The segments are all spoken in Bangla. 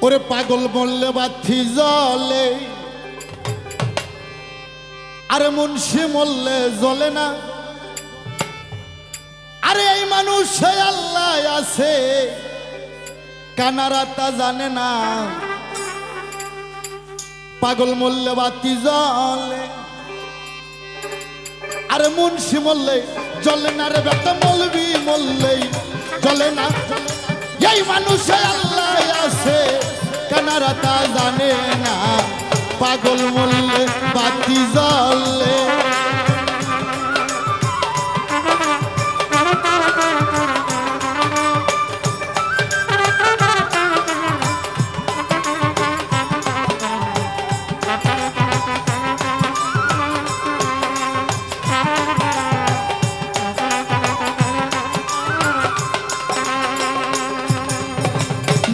ওরে পাগল বললে বাতি জ্বলে, আরে মুন্সি মরলে জ্বলে না। আরে এই মানুষ আল্লাহ আছে কানারা তা জানে না। পাগল মরলে বাতি জ্বলে, আরে মুন্সি মরলে জ্বলে না। রে বেটা মৌলবি মরলেই জ্বলে না। এই মানুষ আল্লাহ আছে কানারা তা জানে না। পাগল মরলে বাতি জ্বলে।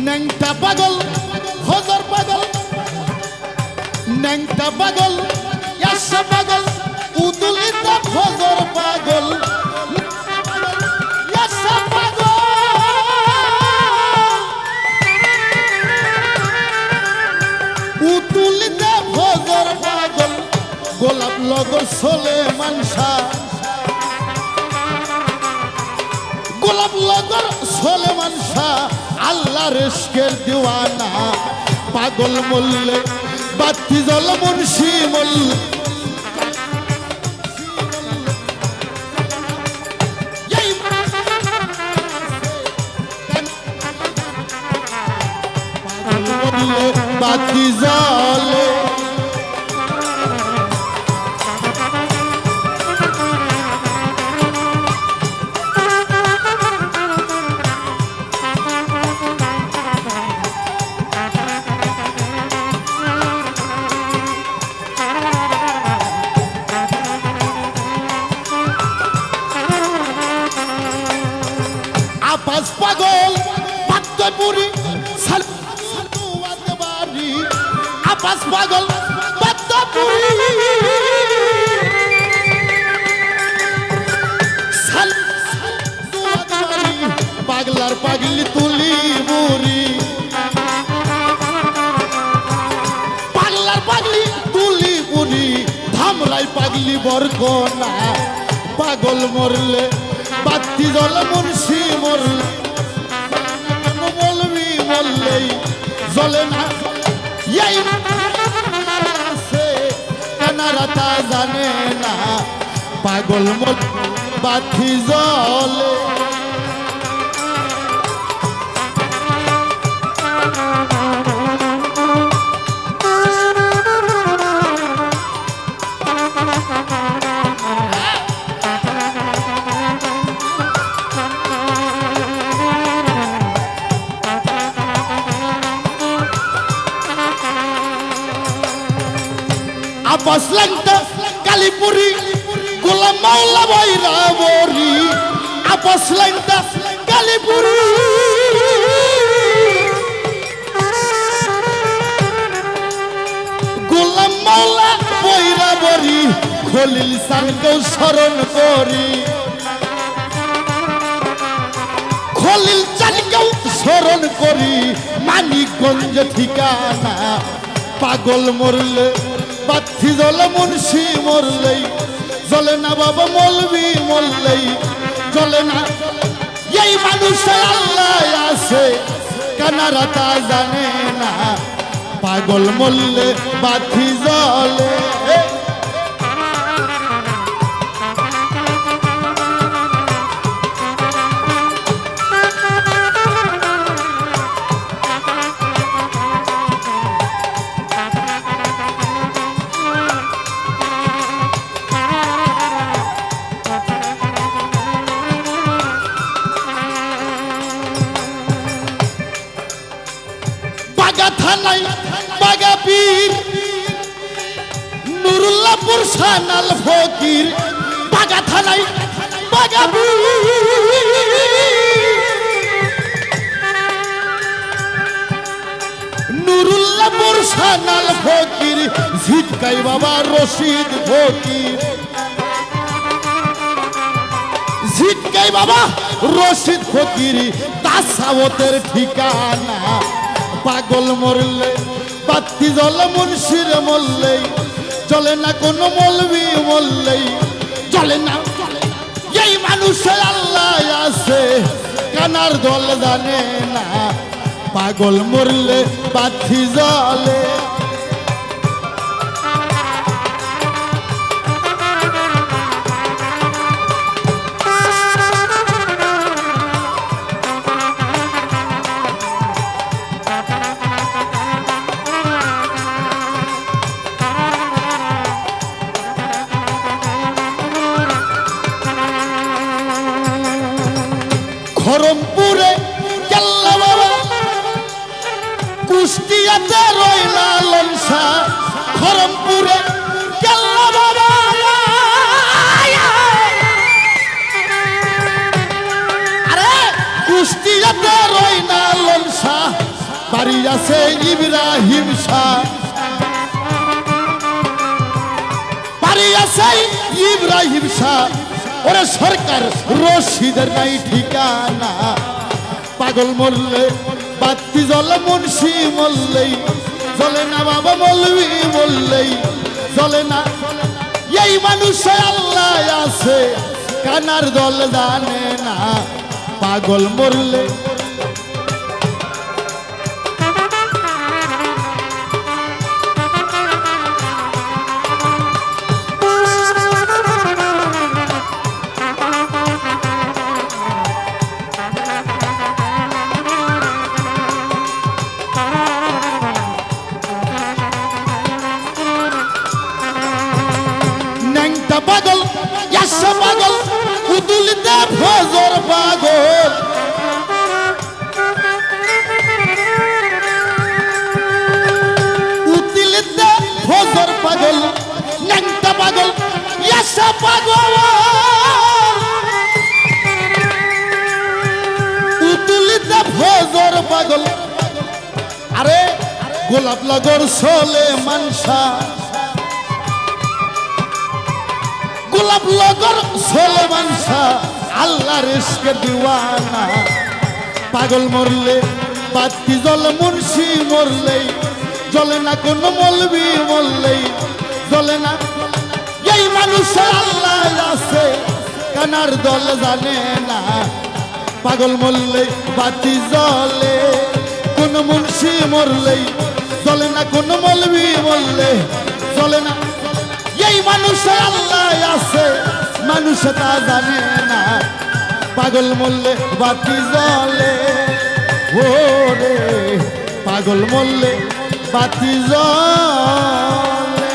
ন্যাংটা পাগল হজর পাগল, ন্যাংটা পাগল ইয়াসা পাগল, উদুলিত হজর পাগল, ইয়াসা পাগল, উদুলিত হজর পাগল। গোলাপ লগর সোলে মানসা, গোলাপ লগর সোলে মানসা, আল্লাহর ইশকের দিওয়ানা। পাগল মরলে বাতি জ্বল, মুন্সি মরলে বাতি জ্বলে। আপাস পাগল বাদ্যপুরি সালবাড়ি, আপাস পাগল বাদ্যপুরি সালবাড়ি, পাগলার পাগলি তুলি বুড়ি, পাগলার পাগলি তুলি বুড়ি, ধামরাই পাগলি বরকনা। পাগল মরলে বাতি জ্বল, মুন্সি মরলে মৌলবি মরলেই জ্বলে না। এই আছে কানারা তা জানে না। পাগল মরলে বাতি জ্বলে। আপাস ল্যাংটা কালীপুরি, গোলাম মাওলা বৈরা বরি। আপাস ল্যাংটা কালীপুরি, গোলাম মাওলা বৈরা বরি। খলিল সানকেও স্মরণ করি, খলিল চানকেও স্মরণ করি। মানিকগঞ্জ ঠিকানা। পাগল মরলে বাতি জ্বলে, মুন্সি মরলেই জ্বলে না। বাবা মৌলবি মরলেই জ্বলে না। এই মানুষ আল্লাহ আছে কানারা তা জানে না। পাগল মরলে বাতি জ্বলে। থানাই বাগাপীর, নুরুল্লাহপুর সানাল ফকির। বাগা থানাই বাগাপীর, নুরুল্লাহপুর সানাল ফকির। ঝিটকাই বাবা রশিদ ফকির, ঝিটকাই বাবা রশিদ ফকির। তাসাওতের ঠিকানা। পাগল পাগল মরলে বাতি জ্বলে মুন্সির মরলেই চলে না কোনো মলবি মরলেই চলে না এই মানুষে আল্লাহ আছে কানার দল জানে না পাগল মরলে বাতি জ্বলে খরমপুরে কেল্লা বাবা কুষ্টিয়াতে রইলা লঞ্চা খরমপুরে কেল্লা বাবা আরে কুষ্টিয়াতে রইলা লঞ্চা বাড়ি আছে ইব্রাহিম শাহ বাড়ি আছে ইব্রাহিম শাহ ওরে সরকার রশিদের নাই ঠিকানা পাগল মরলে বাতি জ্বলে মুন্সি মরলেই জ্বলে না বাবা মলবি মরলেই জ্বলে না এই মানুষে আল্লাহ আছে কানার দল জানে না পাগল মরলে পাগল ইয়াসা পাগল উদুলিতে ফজর পাগল উদুলিতে ফজর পাগল ন্যাংটা পাগল ইয়াসা পাগল উদুলিতে ফজর পাগল আরে গোলাপ লগর সোলে মানসা গোলাপ লগর সোলেমান শাহ আল্লাহর ইশকে দিওয়ানা পাগল মরলে বাতি জ্বলে মুন্সি মরলেই জ্বলে না কোনো মলবি মরলেই জ্বলে না এই মানুষে আল্লাহ আছে কানার দল জানে না পাগল মরলে বাতি জ্বলে কোনো মুন্সি মরলেই জ্বলে না কোনো মলবি মরলে জ্বলে না এই মানুষে আল্লাহ আছে মানুষে তা জানে না পাগল মরলে বাতি জ্বলে ওরে পাগল মরলে বাতি জ্বলে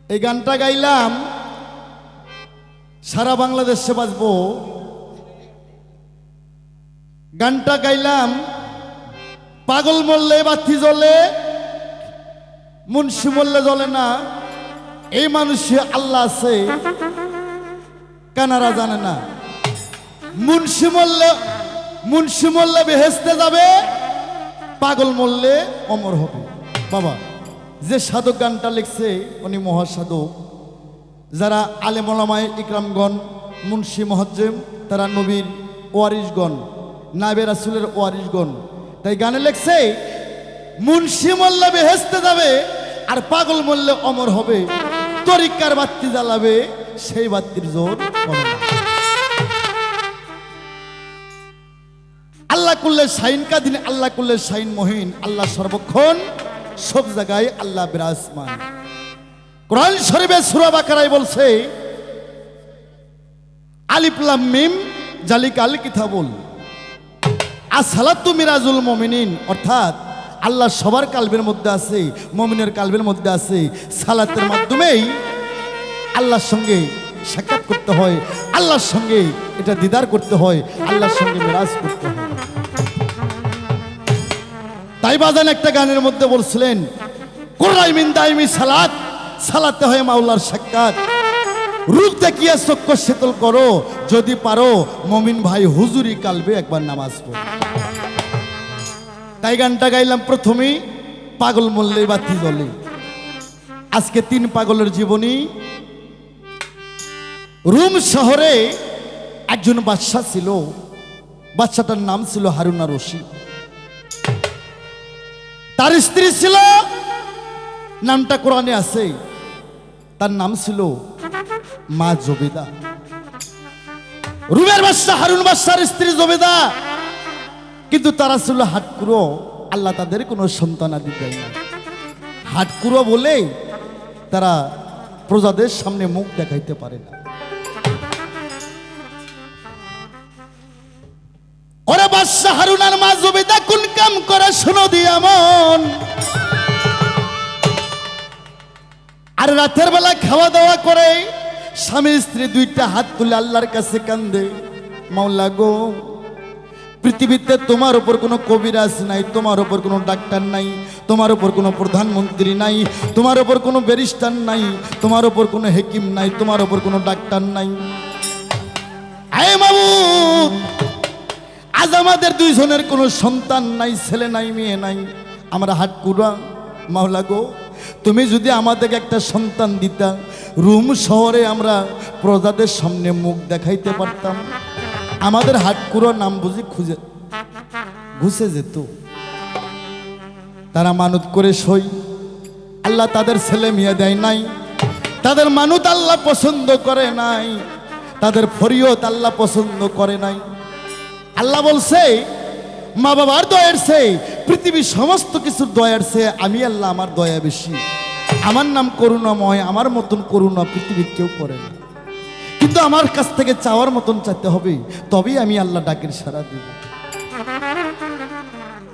এই গানটা গাইলাম সারা বাংলাদেশে বাজবো গানটা গাইলাম পাগল মরলে বাতি জ্বলে মুন্সি মরলে জ্বলে না এই মানুষে আল্লাহ আছে কানারা জানে না মুন্সি মরলে বেহেশতে যাবে পাগল মরলে অমর হবে বাবা যে সাধক গানটা লিখছে উনি মহাসাধক যারা আলেম ওলামায়ে ইকরামগণ মুন্সি মুহাজ্জেম তারা নবীর ওয়ারিসগণ নায়েবে রাসূলের ওয়ারিসগণ তাই গানে লিখছে মুন্সি মরলে বেহেশতে যাবে আর পাগল মরলে অমর হবে তরিকার বাতি জ্বালাবে সেই বাতির জোর হবে না আল্লাহ কুল্লে শাইন কাদিন আল্লাহ কুল্লে শাইন মহিন আল্লাহ সর্বক্ষণ সব জায়গায় আল্লাহ বিরাজমান কোরআন শরীফে সূরা বাকারায় বলছে আলিফ লাম মিম জালিকাল কিতাবুল আসসালাতু মিরাজুল মুমিনিন অর্থাৎ আল্লাহ সবার কালবের মধ্যে আছে মুমিনের কালবের মধ্যে আছে সালাতের মাধ্যমেই আল্লাহর সঙ্গে সাক্ষাৎ করতে হয় আল্লাহর সঙ্গে এটা দিদার করতে হয় আল্লাহর সঙ্গে মিরাজ করতে হয় তাই বাজান একটা গানের মধ্যে বলছিলেন কুররাই মিন দাইমি সালাত সালাতে হয় মাওলার সাক্ষাৎ রূপ দেখিয়া চক্ষু শীতল করো যদি পারো মুমিন ভাই হুজুরি কালবে একবার নামাজ পড়ো তাই গানটা গাইলাম প্রথমেই পাগল মরলে বাতি জ্বলে আজকে 3 পাগলের জীবনী রোম শহরে একজন বাদশা ছিল বাচ্চাটার নাম ছিল হারুন আর রশিদ। তার স্ত্রী ছিল, নামটা কোরআনে আছে, তার নাম ছিল মা জবেদা। রুমের বাদশা হারুন বাদশার স্ত্রী জবেদা, কিন্তু তারা ছিল হাটকুড়ো। আল্লাহ তাদের কোনো সন্তানাদি দেয় না। হাটকুড়ো বলে তারা প্রজাদের সামনে মুখ দেখাইতে পারে না। ওরে বাদশা হারুন আর মা জবেদা কোন কাম করে শোনো দিয়া মন। আর রাতের বেলা খাওয়া দাওয়া করে স্বামী স্ত্রী দুইটা হাত তুলে আল্লাহর কাছে কান্দে, মাওলা গো, পৃথিবীতে তোমার উপর কোনো কবিরাজ নাই, তোমার উপর কোনো ডাক্তার নাই, তোমার উপর কোনো প্রধানমন্ত্রী নাই, তোমার উপর কোনো ব্যারিস্টার নাই, তোমার উপর কোনো হাকিম নাই, তোমার উপর কোনো ডাক্তার নাই। আয় মাবুদ, আজ আমাদের দুইজনের কোনো সন্তান নাই, ছেলে নাই, মেয়ে নাই, আমরা হাটকুড়া। মাওলা গো, তুমি যদি আমাদেরকে একটা সন্তান দিতা, রুম শহরে আমরা প্রজাদের সামনে মুখ দেখাইতে পারতাম। আমাদের হাটকুড়ো নাম বুঝি ঘুষে যেত। তারা মানত করে সই, আল্লাহ তাদের ছেলে মেয়ে দেয় নাই, তাদের মানত আল্লাহ পছন্দ করে নাই, তাদের ফরিয়ত আল্লাহ পছন্দ করে নাই। আল্লাহ বলছে, মা বাবার দয়ার চেয়ে, পৃথিবীর সমস্ত কিছুর দয়ার চেয়ে আমি আল্লাহ, আমার দয়া বেশি। আমার নাম করুণাময়, আমার মতন করুণা পৃথিবীর কেউ করে না। কিন্তু আমার কাছ থেকে চাওয়ার মতন চাইতে হবে, তবেই আমি আল্লাহ ডাকের সাড়া দিব।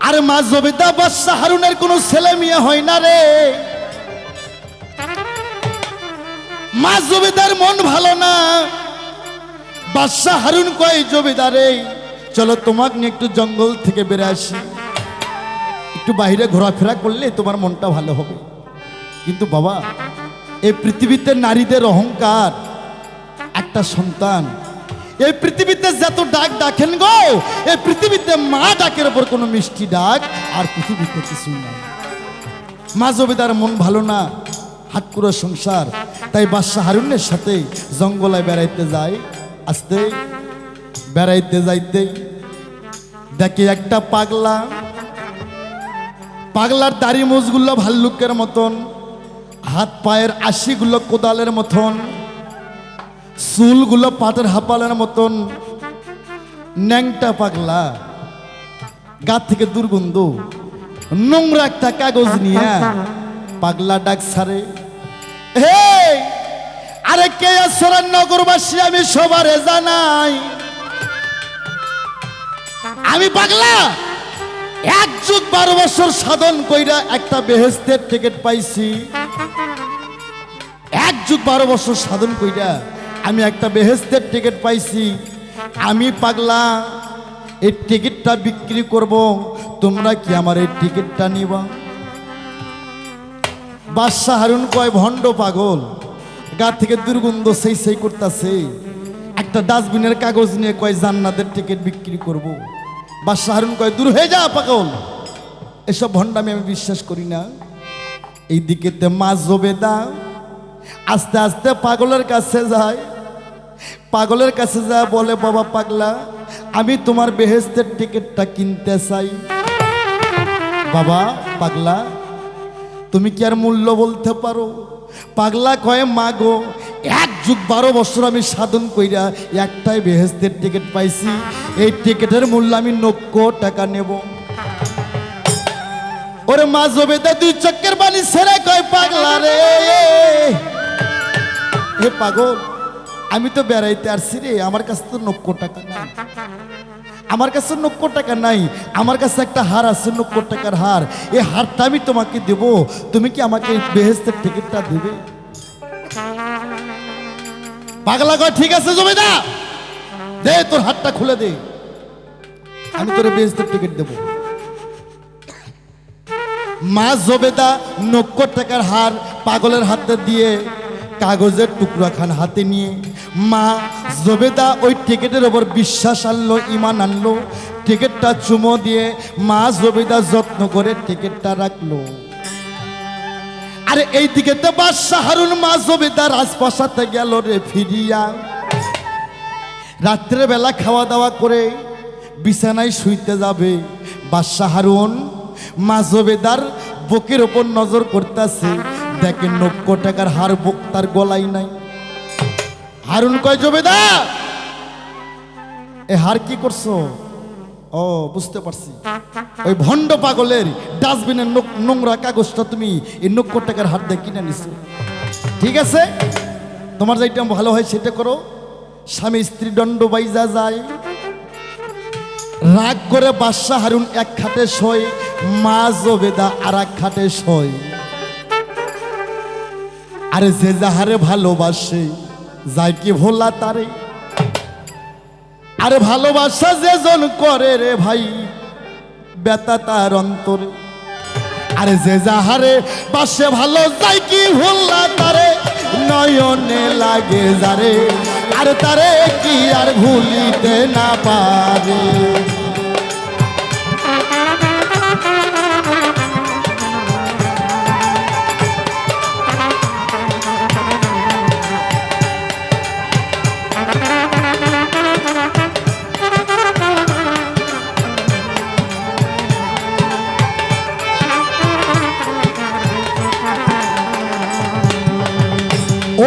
আরে মা জবেদা বাদশা হারুনের কোনো ছেলে মেয়ে হয় না রে। মা জবেদার মন ভালো না। বাদশা হারুন কয়, জবেদা রে, চলো তোমাকে নিয়ে একটু জঙ্গল থেকে বেড়ে আসি, একটু বাইরে ঘোরাফেরা করলে তোমার মনটা ভালো হবে। কিন্তু বাবা, এই পৃথিবীতে নারীদের অহংকার, একটা সন্তান। এই পৃথিবীতে যত ডাক ডাকেন গো, এই পৃথিবীতে মা ডাকের ওপর কোনো মিষ্টি ডাক আর পৃথিবীতে কিছুই নাই। মা জবেদার মন ভালো না, হাটকুড়ো সংসার। তাই বাদশা হারুনের সাথে জঙ্গলে বেড়াইতে যায়। আসতে বেড়াইতে যাইতে দেখে একটা পাগলা, পাগলার দাড়ি মুছগুলো ভাল্লুকের মতন, হাত পায়ের আশিগুলো কোদালের মতন, চুলগুলো পাটের হাপালের মতন, ন্যাংটা পাগলা, গা থেকে দুর্গন্ধ। নোংরা একটা কাগজ নিয়ে পাগলা ডাক ছাড়ে, হে আরে কে আসরান নগরবাসী, আমি সবারে জানাই, আমি পাগলা 1 যুগ 12 বছর সাধন কইরা একটা বেহেশতের টিকিট পাইছি। 1 যুগ 12 বছর সাধন কইরা আমি একটা বেহেশতের টিকিট পাইছি। আমি পাগলা এই টিকিটটা বিক্রি করব, তোমরা কি আমার এই টিকিটটা নিবা? বাদশা হারুন কয়, ভণ্ড পাগল, গা থেকে দুর্গন্ধ সেই সেই করতেছে। একটা ডাস্টবিনের কাগজ নিয়ে কয় জান্নাতের টিকিট বিক্রি করব। বাদশা হারুন কয়, দূর হয়ে যা পাগল, এসব ভণ্ডামি আমি বিশ্বাস করি না। এই দিকেতে মা জবেদা আস্তে আস্তে পাগলের কাছে যায়। পাগলের কাছে যা বলে, বাবা পাগলা, আমি তোমার বেহেশতের টিকিটটা কিনতে চাই। বাবা পাগলা, তুমি কি আর মূল্য বলতে পারো? পাগলা কয়, মা গো, 1 যুগ 12 বছর আমি সাধন কইরা একটাই বেহেশতের টিকিট পাইছি, এই টিকিটের মূল্য আমি 90 টাকা নেব। ওরে মা জবেদা 2 চক্কের বাণী ছেড়ে কয়, পাগলা রে, হে পাগল, আমি তো বেড়াইতে আসছি রে, আমার কাছে তো 90 টাকা নাই, আমার কাছে 90 টাকা নাই, আমার কাছে একটা হার আছে 90 টাকার হার, এই হারটা আমি তোমাকে দেব, তুমি কি আমাকে বেহেশতের টিকিটটা দেবে? পাগলা কয়, ঠিক আছে জবেদা, দে তোর হাতটা খুলে দে, আমি তোর বেহেশতের টিকিট দেব। মা জবেদা 90 টাকার হার পাগলের হাতে দিয়ে কাগজের টুকরা খান হাতে নিয়ে মা জবেদা ওই টিকিটের ওপর বিশ্বাস আনলো, ইমান আনলো। টিকিটটা চুমো দিয়ে মা জবেদা যত্ন করে টিকিটটা রাখলো। আরে এই দিকে তো বাদশা হারুন মা জবেদা রাজপ্রাসাদে গেল রে ফিরিয়া। রাত্রে বেলা খাওয়া দাওয়া করে বিছানায় শুইতে যাবে, বাদশাহ হারুন মা জবেদার বুকের ওপর নজর করতেছে, দেখেন 90 টাকার হার বুক তার গলায় নাই। হারুন কয়, জবেদা এ হার কি করছো? ও বুঝতে পারছি, ওই ভণ্ড পাগলের ডাস্টবিনের নোংরা কাগজটা তুমি এই 90 টাকার হার দিয়ে কিনে নিছো। ঠিক আছে, তোমার যেটা ভালো হয় সেটা করো। স্বামী স্ত্রী দণ্ড বাইজা যায়। রাগ করে বাদশাহ হারুন এক খাটে শোয়, মা জবেদা আর এক খাটে শোয়। আরে যে যাহারে ভালোবাসে যায় কি ভোলা তারে, আরে ভালোবাসা যে জন করে রে ভাই বেতা তার অন্তরে। আরে যে যাহারে বাসে ভালো যায় কি ভোলা তারে, নয়নে লাগে যারে, আর তারে কি আর ভুলিতে না পারে।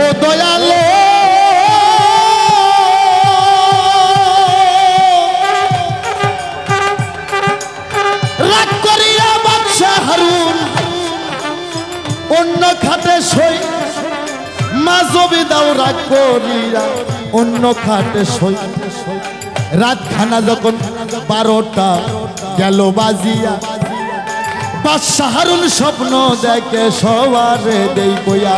ও দয়ালো রাগ করিয়া বাদশাহ হারুন অন্য খাটে শোয়, মা জবেদাও রাগ করিয়া অন্য খাটে শোয়। রাতখানা যখন 12টা গেল বাজিয়া, বাদশাহ হারুন স্বপ্ন দেখে সবারে দেই কইয়া,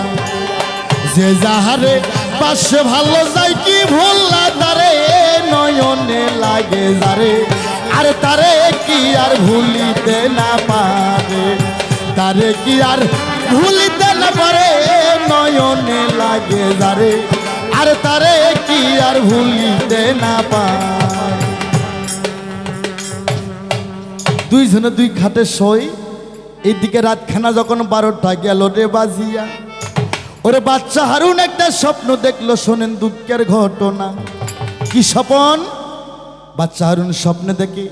যে যাহারে পাশে ভালো যায় কি ভোলা তারে, নয়নে লাগে যারে, আর তারে কি আর ভুলিতে না পারে, তারে কি আর ভুলিতে না পারে, নয়নে লাগে যারে, আর তারে কি আর ভুলিতে না পারে। দুইজনে দুই খাটে শোয়। এইদিকে রাতখানা যখন 12টা গেল রে বাজিয়া, ওরে বাচ্চা হারুন একটা স্বপ্ন দেখলো। শোনেন দুঃখের ঘটনা। কি স্বপন? বাচ্চা হারুন স্বপ্নে দেখে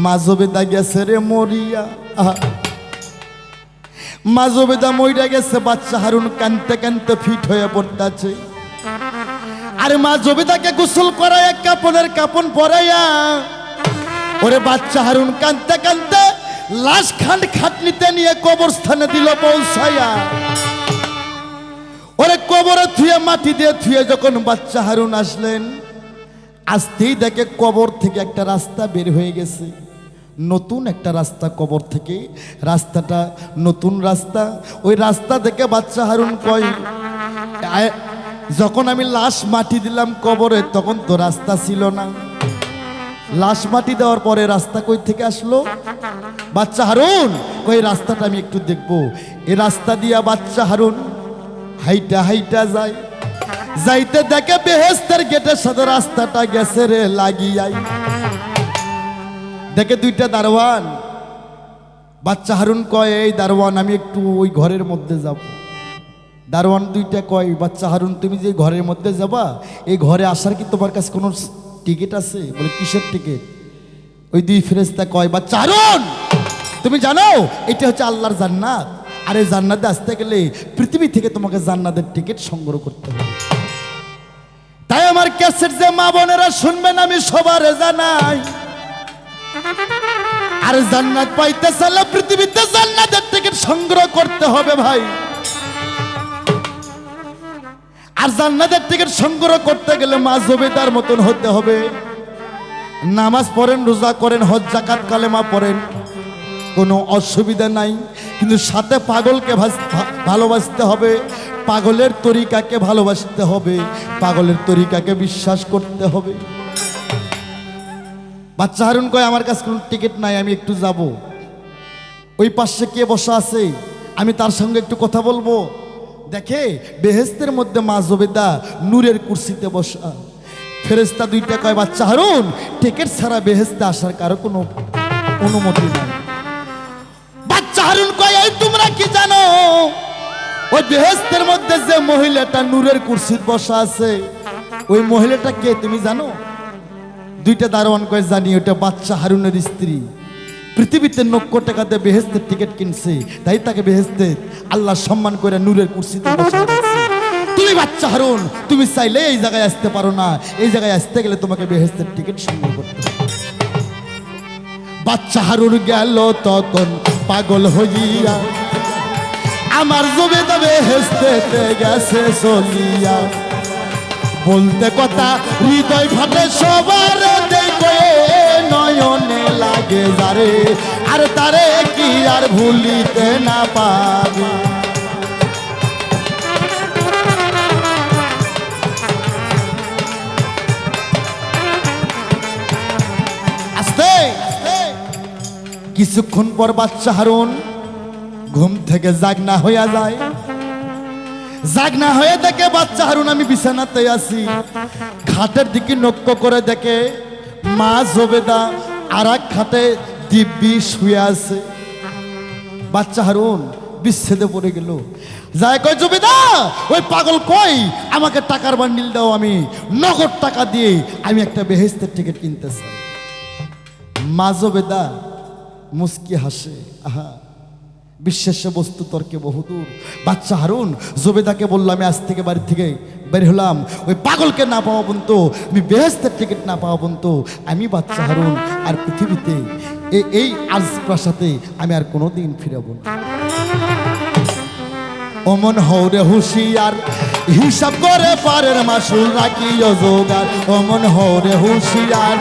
মা জবেদা গেছে রে মরিয়া। মা জবেদা মরিয়া গেছে, বাচ্চা হারুন কানতে কানতে ফিট হয়ে পড়তেছে। আরে মা জবেদাকে গোসল করায় কাপড়ের কাপড় পরাইয়া, ওরে বাচ্চা হারুন কানতে কানতে লাশ খান্ড খাটনিতে নিয়ে কবরস্থানে দিল পৌঁছাইয়া। ওরে কবরে থুয়ে মাটি দিয়ে থুয়ে যখন বাচ্চা হারুন আসলেন, আসতেই দেখে কবর থেকে একটা রাস্তা বের হয়ে গেছে, নতুন একটা রাস্তা কবর থেকে। রাস্তাটা নতুন রাস্তা। ওই রাস্তা দেখে বাচ্চা হারুন কয়, যখন আমি লাশ মাটি দিলাম কবরে তখন তো রাস্তা ছিল না, লাশ মাটি দেওয়ার পরে রাস্তা কই থেকে আসলো? বাচ্চা হারুন কই রাস্তাটা আমি একটু দেখবো। এই রাস্তা দিয়া বাচ্চা হারুন হাইটা হাইটা যায়। যাইতে দেখে বেহেশতের গেটের সাথে রাস্তাটা গেছে রে লাগিয়াই। দেখে দুইটা দারোয়ান। বাচ্চা হারুন কয়, এই দারোয়ান আমি একটু ওই ঘরের মধ্যে যাব। দারোয়ান দুইটা কয়, বাচ্চা হারুন তুমি যে ঘরের মধ্যে যাবা, এই ঘরে আসার কি তোমার কাছে কোনো টিকিট আছে? বলে কিসের টিকিট? ওই দুই ফেরেশতা কয়, বাচ্চা হারুন তুমি জানো এটা হচ্ছে আল্লাহর জান্নাত, আর এই জান্নাতে আসতে গেলে পৃথিবী থেকে তোমাকে জান্নাতের টিকিট সংগ্রহ করতে হবে। তাই আমার ক্যাসেট যে মা বোনেরা শুনবেন আমি সবারে জানাই, আর জান্নাত পাইতে চাইলে পৃথিবীতে জান্নাতের টিকিট সংগ্রহ করতে হবে ভাই। আর জান্নাতের টিকিট সংগ্রহ করতে গেলে মা জবেদার মতন হতে হবে। নামাজ পড়েন, রোজা করেন, হজ যাকাত কালেমা পড়েন, কোনো অসুবিধা নাই, কিন্তু সাথে পাগলকে ভালোবাসতে হবে, পাগলের তরিকাকে ভালোবাসতে হবে, পাগলের তরিকাকে বিশ্বাস করতে হবে। বাচ্চা হারুন কয়, আমার কাছে কোনো টিকিট নাই, আমি একটু যাব। ওই পাশে কে বসা আছে আমি তার সঙ্গে একটু কথা বলবো। দেখে বেহেশতের মধ্যে মা জবেদা নূরের কুরসিতে বসা। ফেরেশতা দুইটা কয়, বাচ্চা হারুন টিকিট ছাড়া বেহেশতে আসার কারো কোনো অনুমতি নাই। বাচ্চা হারুন কয়, এই তোমরা কি জানো ওই বেহেশতের মধ্যে যে মহিলাটা নূরের কুরসিতে বসা আছে ওই মহিলাটা কে তুমি জানো? দুইটা দারোয়ান কয়ে জানি ওটা বাচ্চা হারুনের স্ত্রী, পৃথিবীতে 90 টাকা দিয়ে বেহেস্তের টিকিট কিনছে, তাই তাকে বেহেস্তে আল্লাহ সম্মান করে নূরের কুরসিতে বসিয়ে রাখছে। তুমি বাচ্চা হারুন, তুমি চাইলে এই জায়গায় আসতে পারো না, এই জায়গায় আসতে গেলে তোমাকে বেহেস্তের টিকিট সংগ্রহ করতে হবে। বাচ্চা হারুন গেল তখন পাগল হইয়া, আমার জুবেদা বেহেস্তেতে গেছে চলিয়া। বলতে কথা হৃদয় ফাটে সবার, দেখে নয়নে লাগে যারে, আর তারে কি আর ভুলিতে না পাবে। আস্তে কিছুক্ষণ পর বাচ্চা হারুন ঘুম থেকে জাগনা হইয়া যায়। জাগনা হয়ে দেখে বাচ্চা হারুন আমি বিছানাতে আছি, খাটের দিকে লক্ষ্য করে দেখে মা জুবেদা আর এক খাটে দিব্যি শুয়ে আছে। বাচ্চা হারুন বিচ্ছেদে পড়ে গেল, যায় কই জুবেদা ওই পাগল কই, আমাকে টাকার বান্ডিল দাও, আমি নগদ টাকা দিয়ে আমি একটা বেহেস্তের টিকিট কিনতে চাই। মা জুবেদা মুস্কি হাসে, আহা বিশ্বাস্য বস্তু তর্কে বহুদূর। বাচ্চা হারুন জুবেদাকে বললাম আমি আজ থেকে বাড়ি থেকে বের হলাম, ওই পাগলকে না পাওয়া পর্যন্ত, আমি বেহেস্তের টিকিট না পাওয়া পর্যন্ত আমি বাচ্চা হারুন আর পৃথিবীতে এই আজ প্রাসাদে আমি আর কোনোদিন ফিরব না। অমন হৌরে হুশিয়ার, হিসাব করে পারের মাসুল রাখিও জোগাড়। অমন হৌরে হুশিয়ার,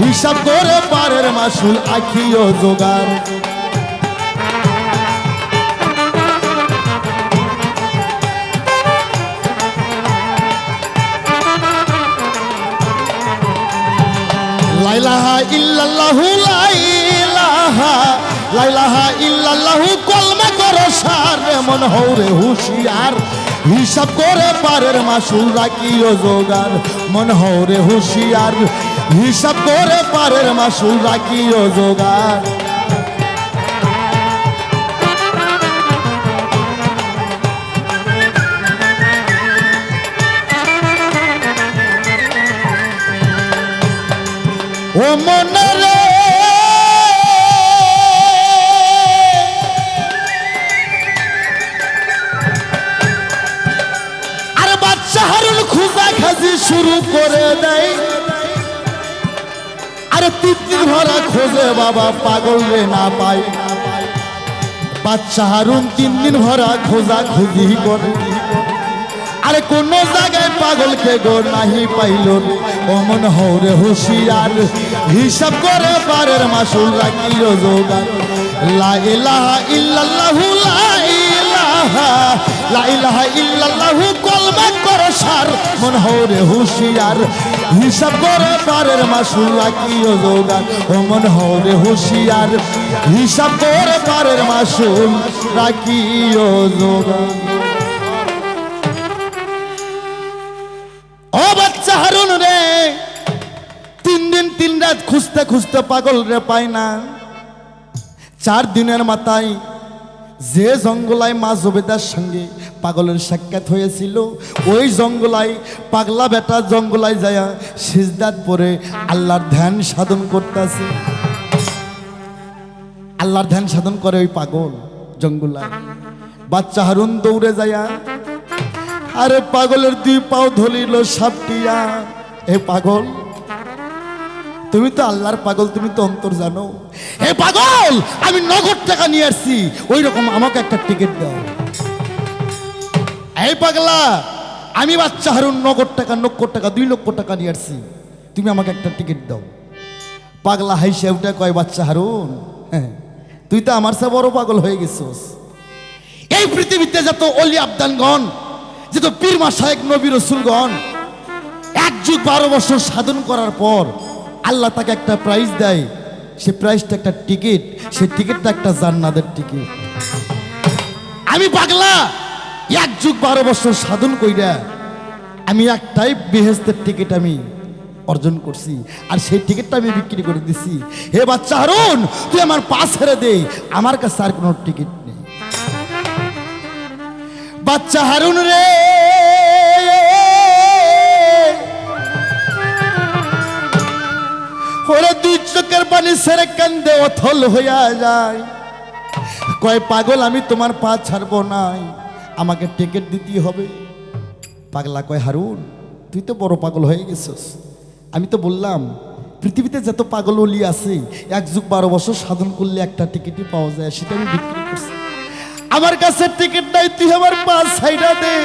হিসাব করে পারের মাসুল আখিও জোগাড়। লাইলাহা ইল্লাল্লাহু লাইলাহা, লাইলাহা ইল্লাল্লাহু কলমা করো সার। মন হৌরে হুশিয়ার, হিসাব করে পারের মাসুল রাখিও জোগাড়। মন হৌরে হুশিয়ার, হিসাব করে পারের মাসুল রাখিও জোগাড়। ও মনে রে আর বাচ্চা হারুন খুঁজা খাজি শুরু করে দেয়। আরে 3 দিন ভরা খোঁজে বাবা পাগল রে না পায়। বাচ্চা হারুন 3 দিন ভরা খোঁজা খুঁজি করে, আরে কোন জায়গায় পাগলকে গো নাহি পাইল। অমন হৌরে হুশিয়ার, হিসাব করে পারের মাসুল রাখিও জোগাড়। লা ইলাহা ইল্লাল্লাহু লা ইলাহা, লা ইলাহা ইল্লাল্লাহু কলমা করো সার। মন হৌরে হুশিয়ার, হিসাব করে পারের মাসুল রাখিও জোগাড়। অমন হৌরে হুশিয়ার, হিসাব করে পারের মাসুল রাখিও জোগাড়। ও বাচ্চা হারুন রে, 3 দিন 3 রাত খুঁজতে খুঁজতে পাগল রে পাই না। 4 দিনের মাথায় যে জঙ্গলায় মা জুবেদার সঙ্গে পাগলের সাক্ষাৎ হয়েছিল, ওই জঙ্গলায় পাগলা বেটা জঙ্গলায় যায় সিজদাত পরে আল্লাহর ধ্যান সাধন করতেছে। আল্লাহর ধ্যান সাধন করে ওই পাগল জঙ্গলায়। বাচ্চা হারুন দৌড়ে যায়, আরে পাগলের 2 পাও ধরিল সাপটিয়া। হে পাগল, তুমি তো আল্লাহর পাগল, তুমি তো অন্তর জানো। হে পাগল, আমি নগদ টাকা নিয়ে আসছি, ওই রকম আমাকে একটা টিকিট দাও। এই পাগলা, আমি বাচ্চা হারুন নগদ টাকা 2 লক্ষ টাকা নিয়ে আসছি, তুমি আমাকে একটা টিকিট দাও। পাগলা হাইসে উঠে কয়, বাচ্চা হারুন, হ্যাঁ তুই তো আমার চেয়ে বড় পাগল হয়ে গেছিস। এই পৃথিবীতে যত অলি আবদানগণ, যত পীর মাশায়েখ নবী রাসূলগণ 1 যুগ 12 বছর সাধন করার পর আল্লাহ তাকে একটা প্রাইজ দেয়। সে প্রাইজটা একটা টিকিট, সেই টিকিটটা একটা জান্নাতের টিকিট। আমি পাগলা 1 যুগ 12 বছর সাধন কইরা আমি একটাই বেহেশতের টিকিট আমি অর্জন করছি, আর সেই টিকিটটা আমি বিক্রি করে দিছি। হে বাচ্চা হারুন, তুই আমার পা ছেড়ে দে, আমার কাছে আর কোনো টিকিট নেই। বাচ্চা হারুন রে, ওরে দুই চোখের পানি সেরে কান্দে অথল হইয়া যায়। কয় পাগল আমি তোমার পা ছাড়বো নাই, আমাকে টিকিট দিতেই হবে। পাগলা কয় হারুন তুই তো বড় পাগল হয়ে গেছিস। আমি তো বললাম পৃথিবীতে যত পাগল ওলি আছে 1 যুগ 12 বছর সাধন করলে একটা টিকিটই পাওয়া যায়, সেটা আমি বিক্রি করছি। আমার কাছে টিকিট নাই, তুই আমার পা ছাইড়া দে।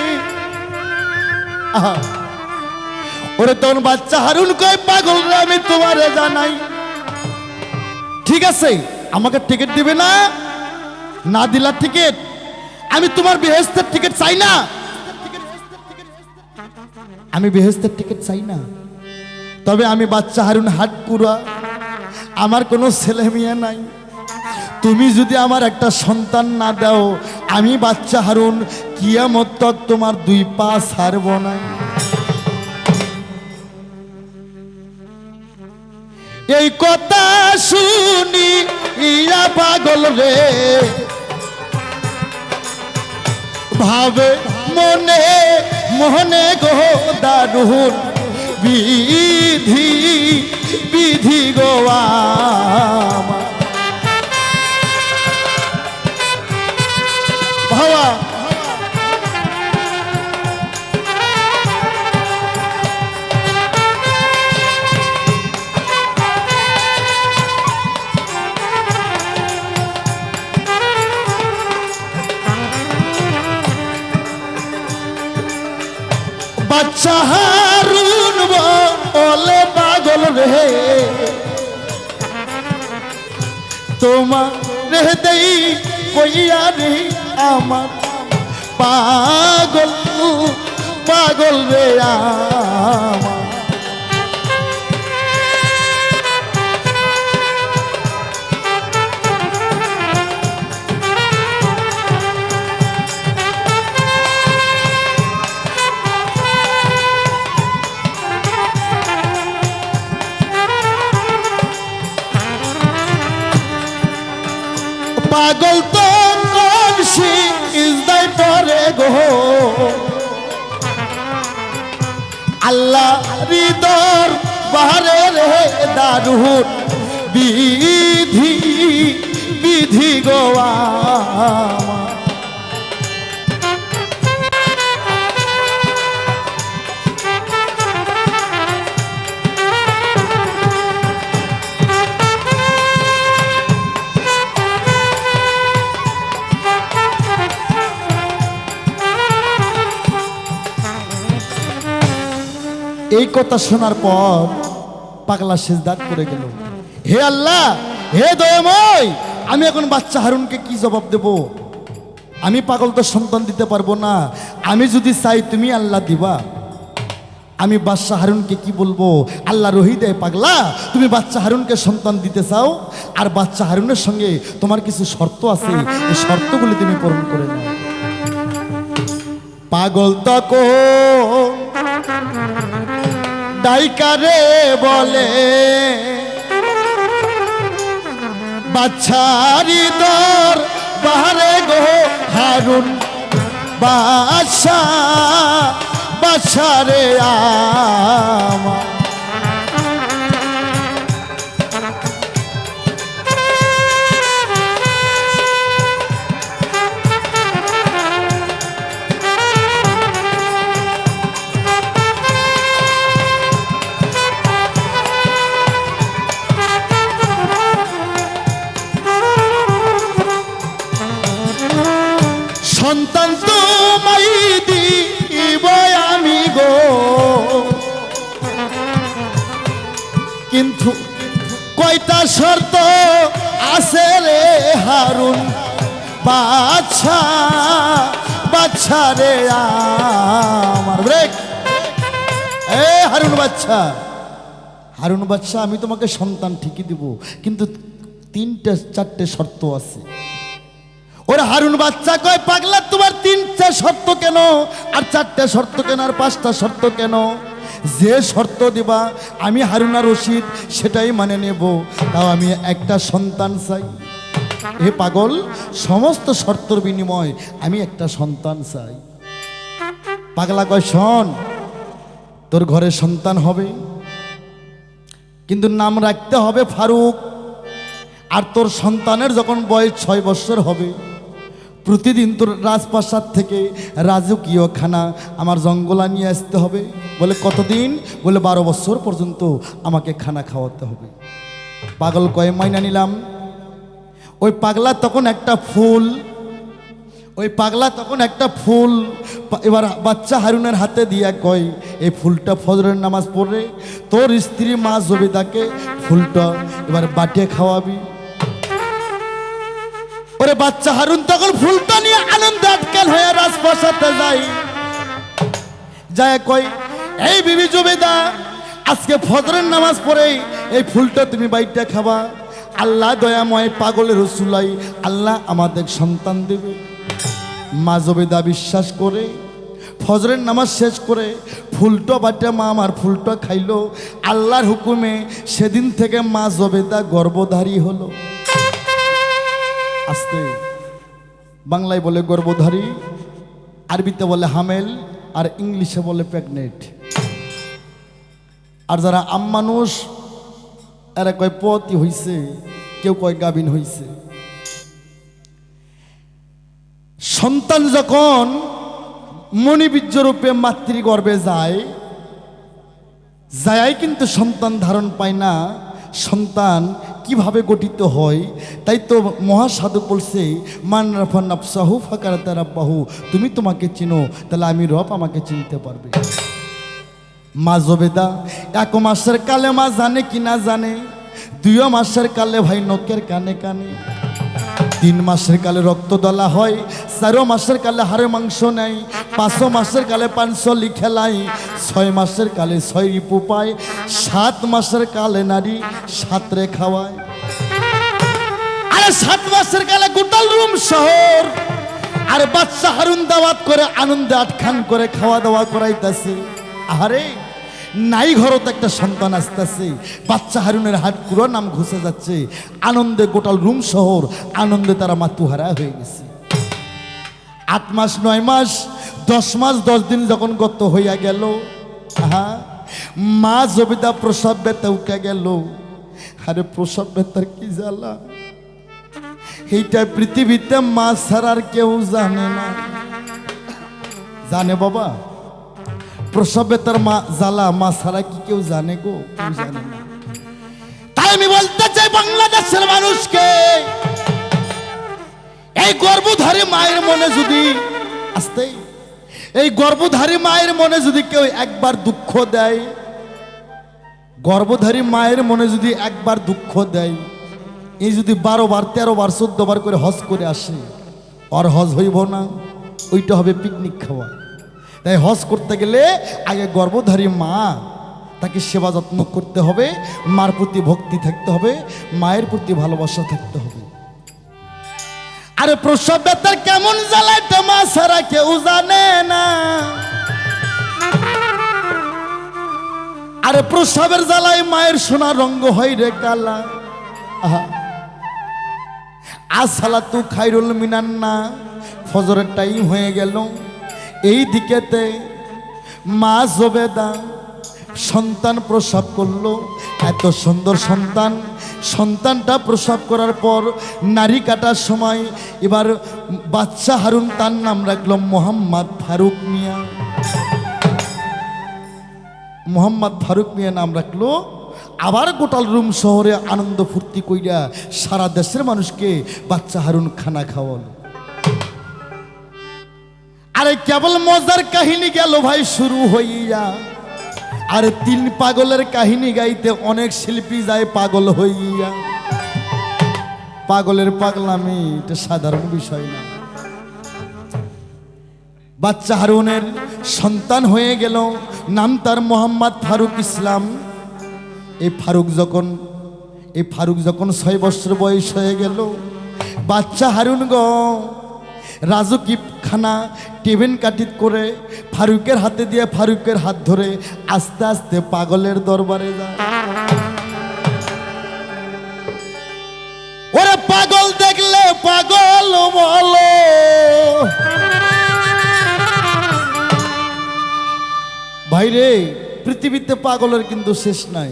আহা, ওরে তখন বাচ্চা হারুন কয় পাগল রে আমি তোমারে জানাই, ঠিক আছে আমাকে টিকিট দিবে না? না দিলা টিকিট, আমি তোমার বেহেশতের টিকিট চাই না, আমি বেহেশতের টিকিট চাই না। তবে আমি বাচ্চা হারুন হাট পুরা, আমার কোনো ছেলে মেয়ে নাই, তুমি যদি আমার একটা সন্তান না দাও আমি বাচ্চা হারুন কিয়ামত তক তোমার 2 পা ছাড়ব না। এই কথা শুনি ইয়া পাগল রে ভাবে মনে মনে গো দারুণ বিধি বিধি গো আমার ভাবা। বাচ্চা হারুন বলে পাগল রে তোমার রে দেই কইয়া রে আমার পাগল পাগল রে আমার। পাগল তো কমছি ইজদাই পরে গো আল্লাহ হৃদর বাহারে রে দারুণ বিধি বিধি গো আমার। এই কথা শোনার পর পাগলা সিজদাত করে গেল, হে আল্লাহ হে দয়াময় আমি এখন বাচ্চা হারুনকে কি জবাব দেব? আমি পাগল তো সন্তান দিতে পারবো না, আমি যদি চাই তুমি আল্লাহ দিবা, আমি বাচ্চা হারুনকে কি বলবো? আল্লাহ রহি দেয় পাগলা তুমি বাচ্চা হারুনকে সন্তান দিতে চাও, আর বাচ্চা হারুনের সঙ্গে তোমার কিছু শর্ত আছে, এই শর্তগুলি তুমি পূরণ করে নাও। পাগল তকো ডাইকারে বলে বাচ্চারি দর বাহারে গো হারুন বাদশা বাদশা রে আমার। সন্তান তোমায় দিব আমি গো, কিন্তু কয়টা শর্ত আছে রে হারুন বাদশা বাদশা রে আমার। ব্রেক। এ হারুন বাদশা, হারুন বাদশা আমি তোমাকে সন্তান ঠিকই দিব, কিন্তু 3-4টে শর্ত আছে। ওরা হারুন বাচ্চা কয় পাগলা তোমার 3টা শর্ত কেন, আর 4টে শর্ত কেন, আর 5টা শর্ত কেন? যে শর্ত দিবা আমি হারুন আর রশিদ সেটাই মানে নেব, তাও আমি একটা সন্তান চাই। হে পাগল সমস্ত শর্তর বিনিময় আমি একটা সন্তান চাই। পাগলা কয় শোন তোর ঘরে সন্তান হবে, কিন্তু নাম রাখতে হবে ফারুক। আর তোর সন্তানের যখন বয়স 6 বছর হবে, প্রতিদিন তোর রাজপ্রাসাদ থেকে রাজকীয় খানা আমার জঙ্গলা নিয়ে আসতে হবে। বলে কতদিন? বলে 12 বছর পর্যন্ত আমাকে খানা খাওয়াতে হবে। পাগল কয় মাইনা নিলাম। ওই পাগলা তখন একটা ফুল, এবার বাচ্চা হারুনের হাতে দিয়া কয়, এই ফুলটা ফজরের নামাজ পড়ে তোর স্ত্রী মা জবেদাকে ফুলটা এবার বাটিয়ে খাওয়াবি। ওরে বাচ্চা হারুন তখন ফুলটা নিয়ে আনন্দে আটকাল হয়ে রাজপ্রাসাদে যায় কয়, এই বিবি জবেদা, আজকে ফজরের নামাজ পড়ে এই ফুলটা তুমি বাইটা খাবা। আল্লাহ দয়াময় পাগলের রসুলাই আল্লাহ আমাদের সন্তান দেবে। মা জবেদা বিশ্বাস করে ফজরের নামাজ শেষ করে ফুলটা বাটা মা আমার ফুলটা খাইলো। আল্লাহর হুকুমে সেদিন থেকে মা জবেদা গর্ভধারী হলো। আস্তে বাংলায় বলে গর্ভধারী, আরবিতে বলে হামেল, আর ইংলিশে বলে প্রেগনেন্ট। আর যারা মানুষ এরা কয় পতি হইছে, কেউ কয় গাবিন হইছে। সন্তান যখন মণিবীর্য রূপে মাতৃগর্ভে যায় কিন্তু সন্তান ধারণ পায় না। সন্তান কিভাবে গঠিত হয় তাই তো মহাসাধু বলছে, মান রাফা নাফসাহু ফাকারাতা রাব্বাহু, তুমি তোমাকে চিনো তাহলে আমি রব আমাকে চিনতে পারবে। মা জবেদা 1 মাসের কালে মা জানে কি না জানে, 2 মাসের কালে ভাই নখের কানে কানে, 3 মাসের কালে রক্ত দলা হয়, 4 মাসের কালে হাড়ে মাংস নেয়, 5 মাসের কালে 500 লিখেলাই, 6 মাসের কালে 6 রিপু পায়, 7 মাসের কালে নারী 7 রে খাওয়ায়। আরে 7 মাসের কালে গোটাল রুম শহর আর বাচ্চা হারুন দাওয়াত করে আনন্দে আটখান করে খাওয়া দাওয়া করাইতেছে। আরে নাই ঘরত একটা সন্তান আসতেছে, বাচ্চা হারুনের হাট পুরো নাম ঘুষে যাচ্ছে, আনন্দে গোটাল রুম শহর আনন্দে তারা মাতুহারা হয়ে গেছে। 8 মাস 9 মাস 10 মাস 10 দিন যখন গত হইয়া গেল, মা জবেদা প্রসব ব্যথা উঠে গেল। আরে প্রসব ব্যথার কি জ্বালা, এইটা পৃথিবীতে মা ছাড়ার কেউ জানে না। জানে বাবা? প্রসব ব্যথার মা জ্বালা মা ছাড়া কি কেউ জানে গো? কেউ জানে না। তাই আমি বলতে চাই বাংলাদেশের মানুষকে, এই গর্ভধারী মায়ের মনে যদি আসতে, এই গর্ভধারী মায়ের মনে যদি কেউ একবার দুঃখ দেয়, গর্ভধারী মায়ের মনে যদি একবার দুঃখ দেয়, এই যদি 12 বার 13 বার 14 বার করে হজ করে আসে, আর হজ হইব না, ওইটা হবে পিকনিক খাওয়া। তাই হজ করতে গেলে আগে গর্ভধারী মা তাকে সেবা যত্ন করতে হবে, মার প্রতি ভক্তি থাকতে হবে, মায়ের প্রতি ভালোবাসা থাকতে হবে। আরে প্রসব ব্যথার কেমন জ্বালাটা মা ছাড়া কেউ জানে না। আরে প্রসবের জ্বালায় মায়ের সোনা রঙ্গ হয় রে কালা। আসসালাতু খায়রুল মিনান্না, ফজরের টাইম হয়ে গেল। এই দিকেতে মা জবেদা সন্তান প্রসব করলো, এত সুন্দর সন্তান। সন্তানটা প্রসব করার পর নারী কাটার সময় এবার বাচ্চা হারুন তার নাম রাখলো মোহাম্মদ ফারুক মিয়া। মোহাম্মদ ফারুক মিয়া নাম রাখলো। আবার গোটাল রুম শহরে আনন্দ ফুর্তি কইরা সারা দেশের মানুষকে বাচ্চা হারুন খানা খাওয়ালো। আরে কেবল মজার কাহিনী গেল ভাই শুরু হইয়া, আর 3 পাগলের কাহিনী গাইতে অনেক শিল্পী যায় পাগল হইয়া। পাগলের পাগলামি এটা সাধারণ বিষয় না। বাচ্চা হারুনের সন্তান হয়ে গেল, নাম তার মোহাম্মদ ফারুক ইসলাম। এই ফারুক যখন 6 বছর বয়স হয়ে গেল, বাচ্চা হারুন রাজকী খানা টিফিন কাটিত করে ফারুকের হাতে দিয়ে ফারুকের হাত ধরে আস্তে আস্তে পাগলের দরবারে যায়। ওরে পাগল দেখলে পাগল বলো, ভাইরে পৃথিবীতে পাগলের কিন্তু শেষ নাই।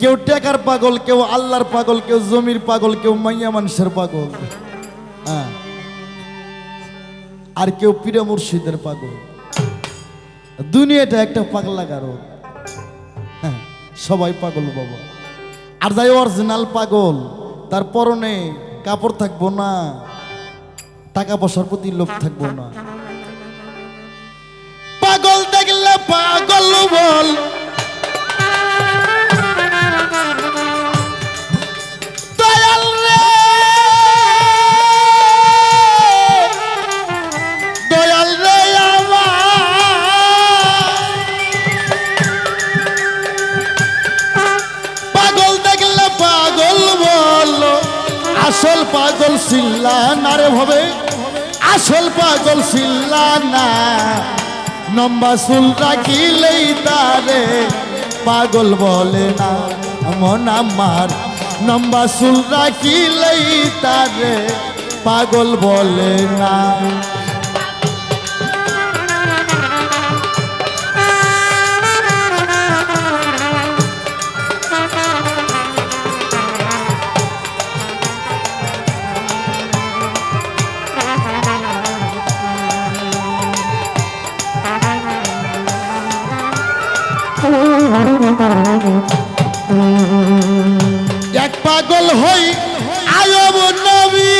কেউ টেকার পাগল, কেউ আল্লাহর পাগল, কেউ জমির পাগল, কেউ মাইয়া মানুষের পাগল, হ্যাঁ, আর কেউ পীর মুর্শিদের পাগল। দুনিয়াটা একটা পাগলা গারো, হ্যাঁ, সবাই পাগল বাবা। আর যাই অরিজিনাল পাগল, তার পরনে কাপড় থাকবো না, টাকা পয়সার প্রতি লোভ থাকবো না। পাগল দেখলে পাগল বল, দয়াল রে দয়াল রে পাগল দেখলে পাগল বল, আসল পাগল চিল্লা না রে ভাবে, আসল পাগল চিল্লা না। লম্বা চুল রাখিলেই তারে পাগল বলে না মন আমার, লম্বা চুল রাখিলেই তারে পাগল বলে না। এক পাগল হই আয়ব নবী,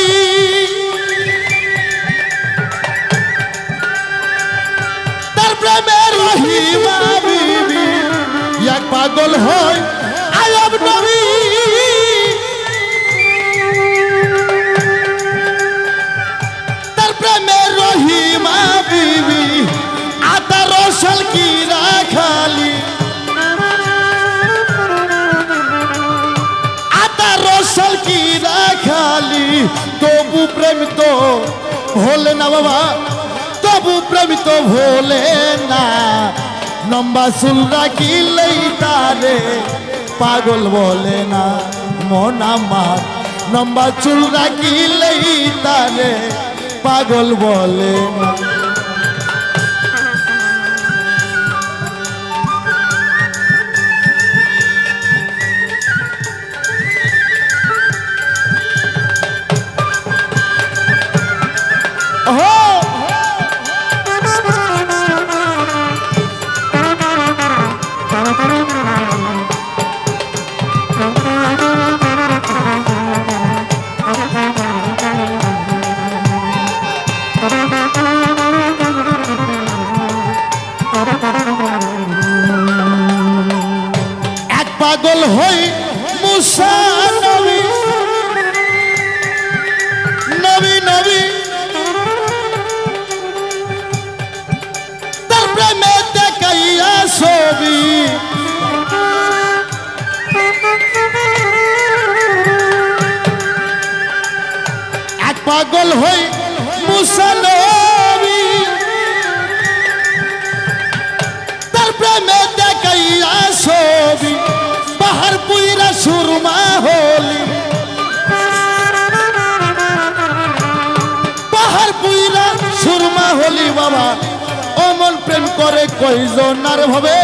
তার প্রেমে রহিমা বিবি। এক পাগল হই আয়ব নবী, তার প্রেমে রহিমা বিবি। আতা রসল কি রাখালি, রসল কি রাখালি, তবু প্রেম তো ভোলে না বাবা, তবু প্রেম তো ভোলে না। লম্বা চুল রাখিলেই তারে পাগল বলে না মন আমার, লম্বা চুল রাখিলেই তারে পাগল বলে না। এক পাগল হই মুসা নবী, নবী নবী, তার প্রেমে দেখাইয়া ছবি। এক পাগল হই মুসা নবী, তার প্রেমে দেখাইয়া ছবি। বাহার পুইরা সুরমা হলি, বাহার পুইরা সুরমা হলি বাবা। অমল প্রেম করে কয়জন আর ভাবে,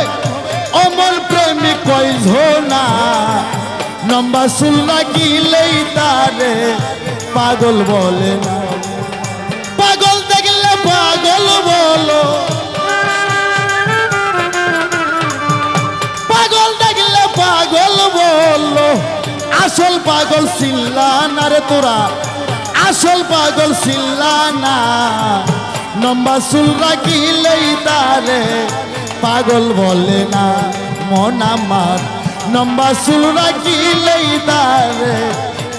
অমল প্রেমিক কয়জন না। লম্বা চুল রাখিলেই তারে পাগল বলে না। পাগল দেখলে পাগল বলো, পাগল দেখলে পাগল বলো। আসল পাগল চিল্লা না রে তোরা, আসল পাগল চিল্লা না। লম্বা চুল রাখিলেই তারে পাগল বলে না মন আমার, লম্বা চুল রাখিলেই তারে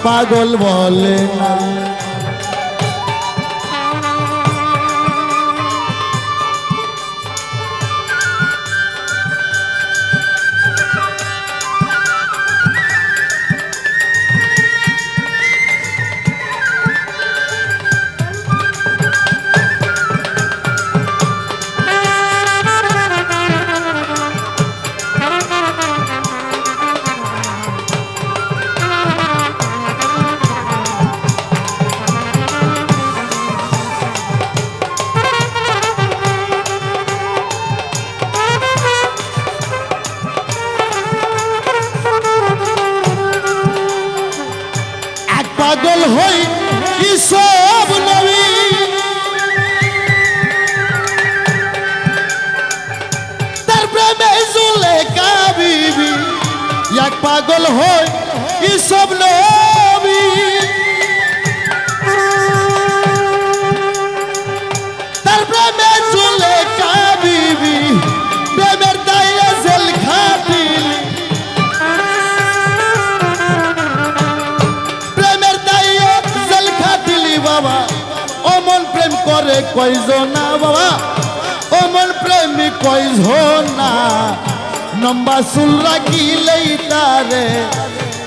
পাগল বলে না। পাগল হই কি সব নবী তার প্রেমে জুলেখা বিবি এক পাগল হই কি সব নবী তার প্রেমে জুলেখা বিবি প্রেমের দায়ে জেল খাটিলি প্রেমের দায়ে জেল খাটিলি বাবা অমন প্রেম করে কয়জন না বাবা অমন প্রেমী কয়জন না লম্বা চুল রাখিলেই তারে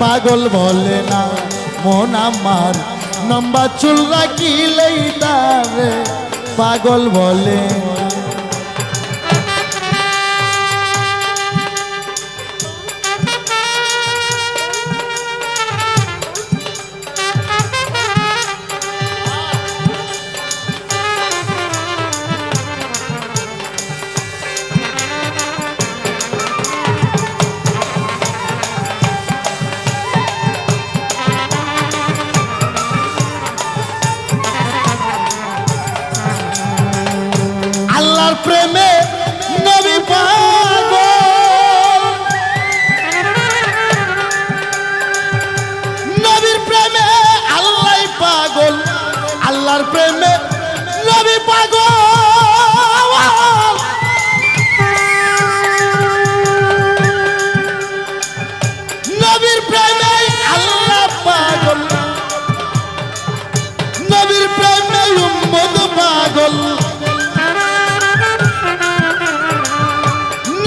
পাগল বলে না মন আমার লম্বা চুল রাখিলেই তারে পাগল বলে আল্লাহর প্রেমে নবী পাগল নবীর প্রেমে আল্লাহ পাগল আল্লাহর প্রেমে নবী পাগল নবীর প্রেমে আল্লাহ পাগল নবীর প্রেমে উম্মত পাগল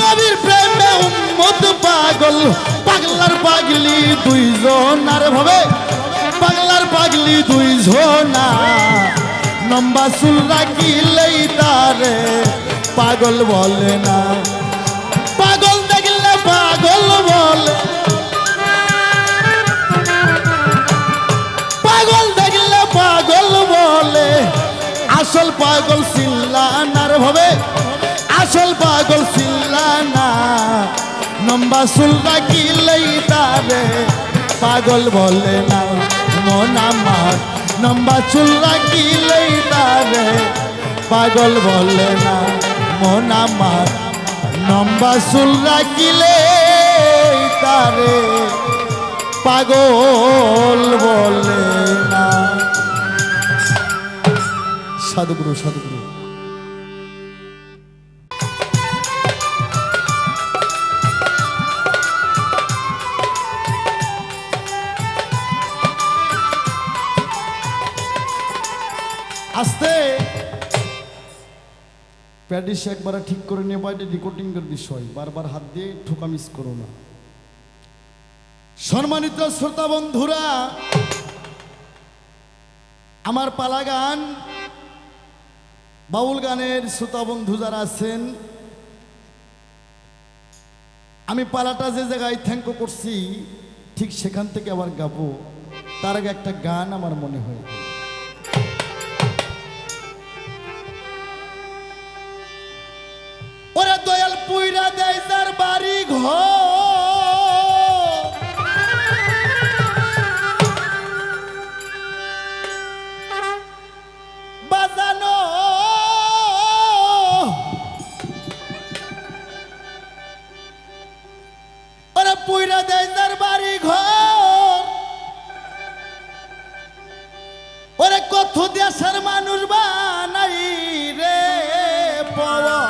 নবীর প্রেমে উম্মত পাগল পাগলার পাগলি দুইজন আর ভাবে পাগলার পাগলি দুইজন লম্বা চুল রাখিলেই তারে পাগল বলে না পাগল দেখলে পাগল বলে পাগল দেখলে পাগল বলে আসল পাগল চিল্লানার ভাবে আসল পাগল চিল্লানা লম্বা চুল রাখিলেই তারে পাগল বলে না মন আমার লম্বা চুল রাখিলেই তারে পাগল বলে না মন আমার লম্বা চুল রাখিলে তারে পাগল বলে না সাধুগুরু সাধুগুরু আস্তে প্যাডিস একবার ঠিক করে নিয়ে বাইরে রেকর্ডিংয়ের বিষয় বারবার হাত দিয়ে ঠোকা মিস করো না সম্মানিত শ্রোতা বন্ধুরা আমার পালা গান বাউল গানের শ্রোতা বন্ধু যারা আছেন আমি পালাটা যে জায়গায় থ্যাঙ্ক করছি ঠিক সেখান থেকে আবার গাবো তার আগে একটা গান আমার মনে হয় ওরে দয়াল পুইরা দেয় যার বাড়ি ঘর বাজানো ওরে পুইরা দেয় যার বাড়ি ঘর ওরে কত দেশের মানুষ বানাই রে পাওয়া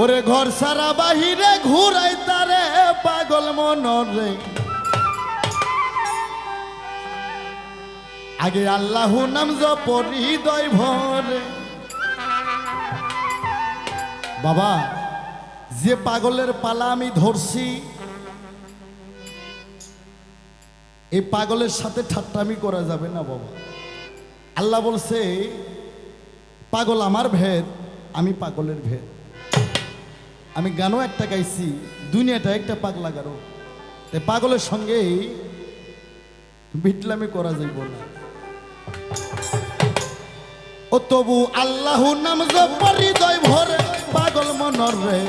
ওরে ঘর সারা বাহিরে ঘুরাই তারে পাগল মনরে আগে আল্লাহ নাম জপ হৃদয় ভরে বাবা যে পাগলের পালা আমি ধরছি এই পাগলের সাথে ঠাট্টামি করা যাবে না বাবা আল্লাহ বলছে পাগল আমার ভেদ আমি পাগলের ভেদ আমি গানও একটা গাইছি দুনিয়াটা একটা পাগলা গারো তাই পাগলের সঙ্গে বিটলামি করা যাইব না ও তবু আল্লাহ নাম জপ হৃদয় ভরে পাগল মনরে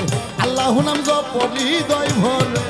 আল্লাহ নাম জপ হৃদয় ভরে।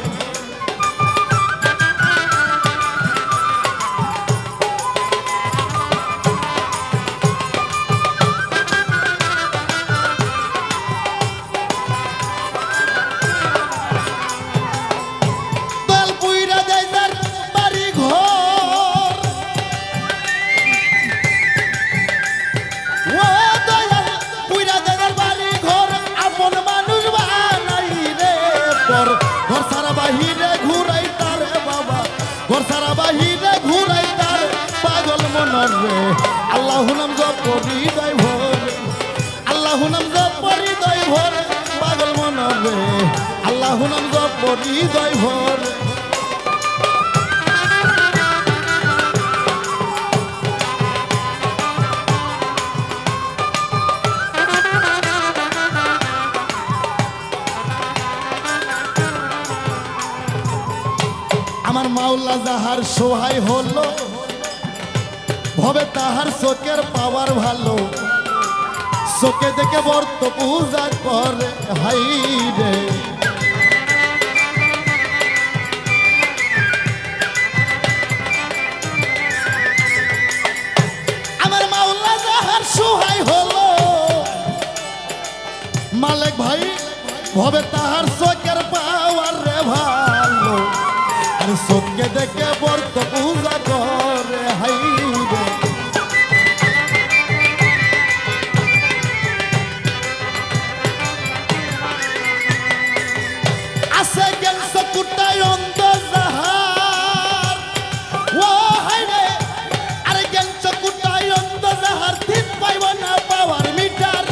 আল্লাহ নাম জপ হৃদয় ভরে, আল্লাহ নাম জপ হৃদয় ভরে, পাগল মনরে আল্লাহ নাম জপ হৃদয় ভরে। আমার মাওলা যাহার সহায় হলো, ভবে তাহার চোখের পাওয়ার ভালো, চোখে দেখে বর্ত পূজা করে হাই রে। আমার মাওলা যাহার সহায় হলো, মালিক ভাই ভবে তাহার চোখের পাওয়ার রে ভালো, আর চোখে দেখে বর্ত পূজা করে হাই রে। আছে জ্ঞান চকুটাই অন্ধ যাহার, ও হাই রে, আরে জ্ঞান চকুটাই অন্ধ যাহার, ঠিক পাইব না পাওয়ার মিটার।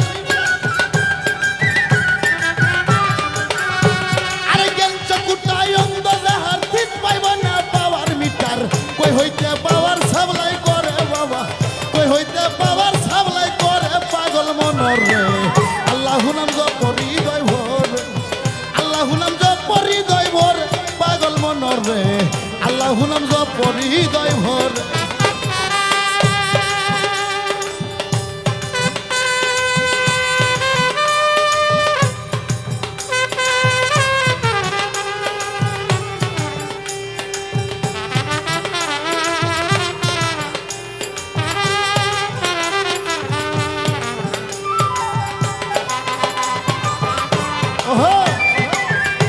আরে জ্ঞান চকুটাই অন্ধ যাহার, ঠিক পাইব না পাওয়ার মিটার। কই হইতে পাওয়ার সাপ্লাই করে বাবা, কই হইতে পাওয়ার সাপ্লাই করে পাগল মনরে আল্লাহ নাম জপ হৃদয় ভরে, আল্লাহ নাম জপ হৃদয় ভরে, পাগল মনরে আল্লাহ নাম জপ হৃদয় ভরে। ওহো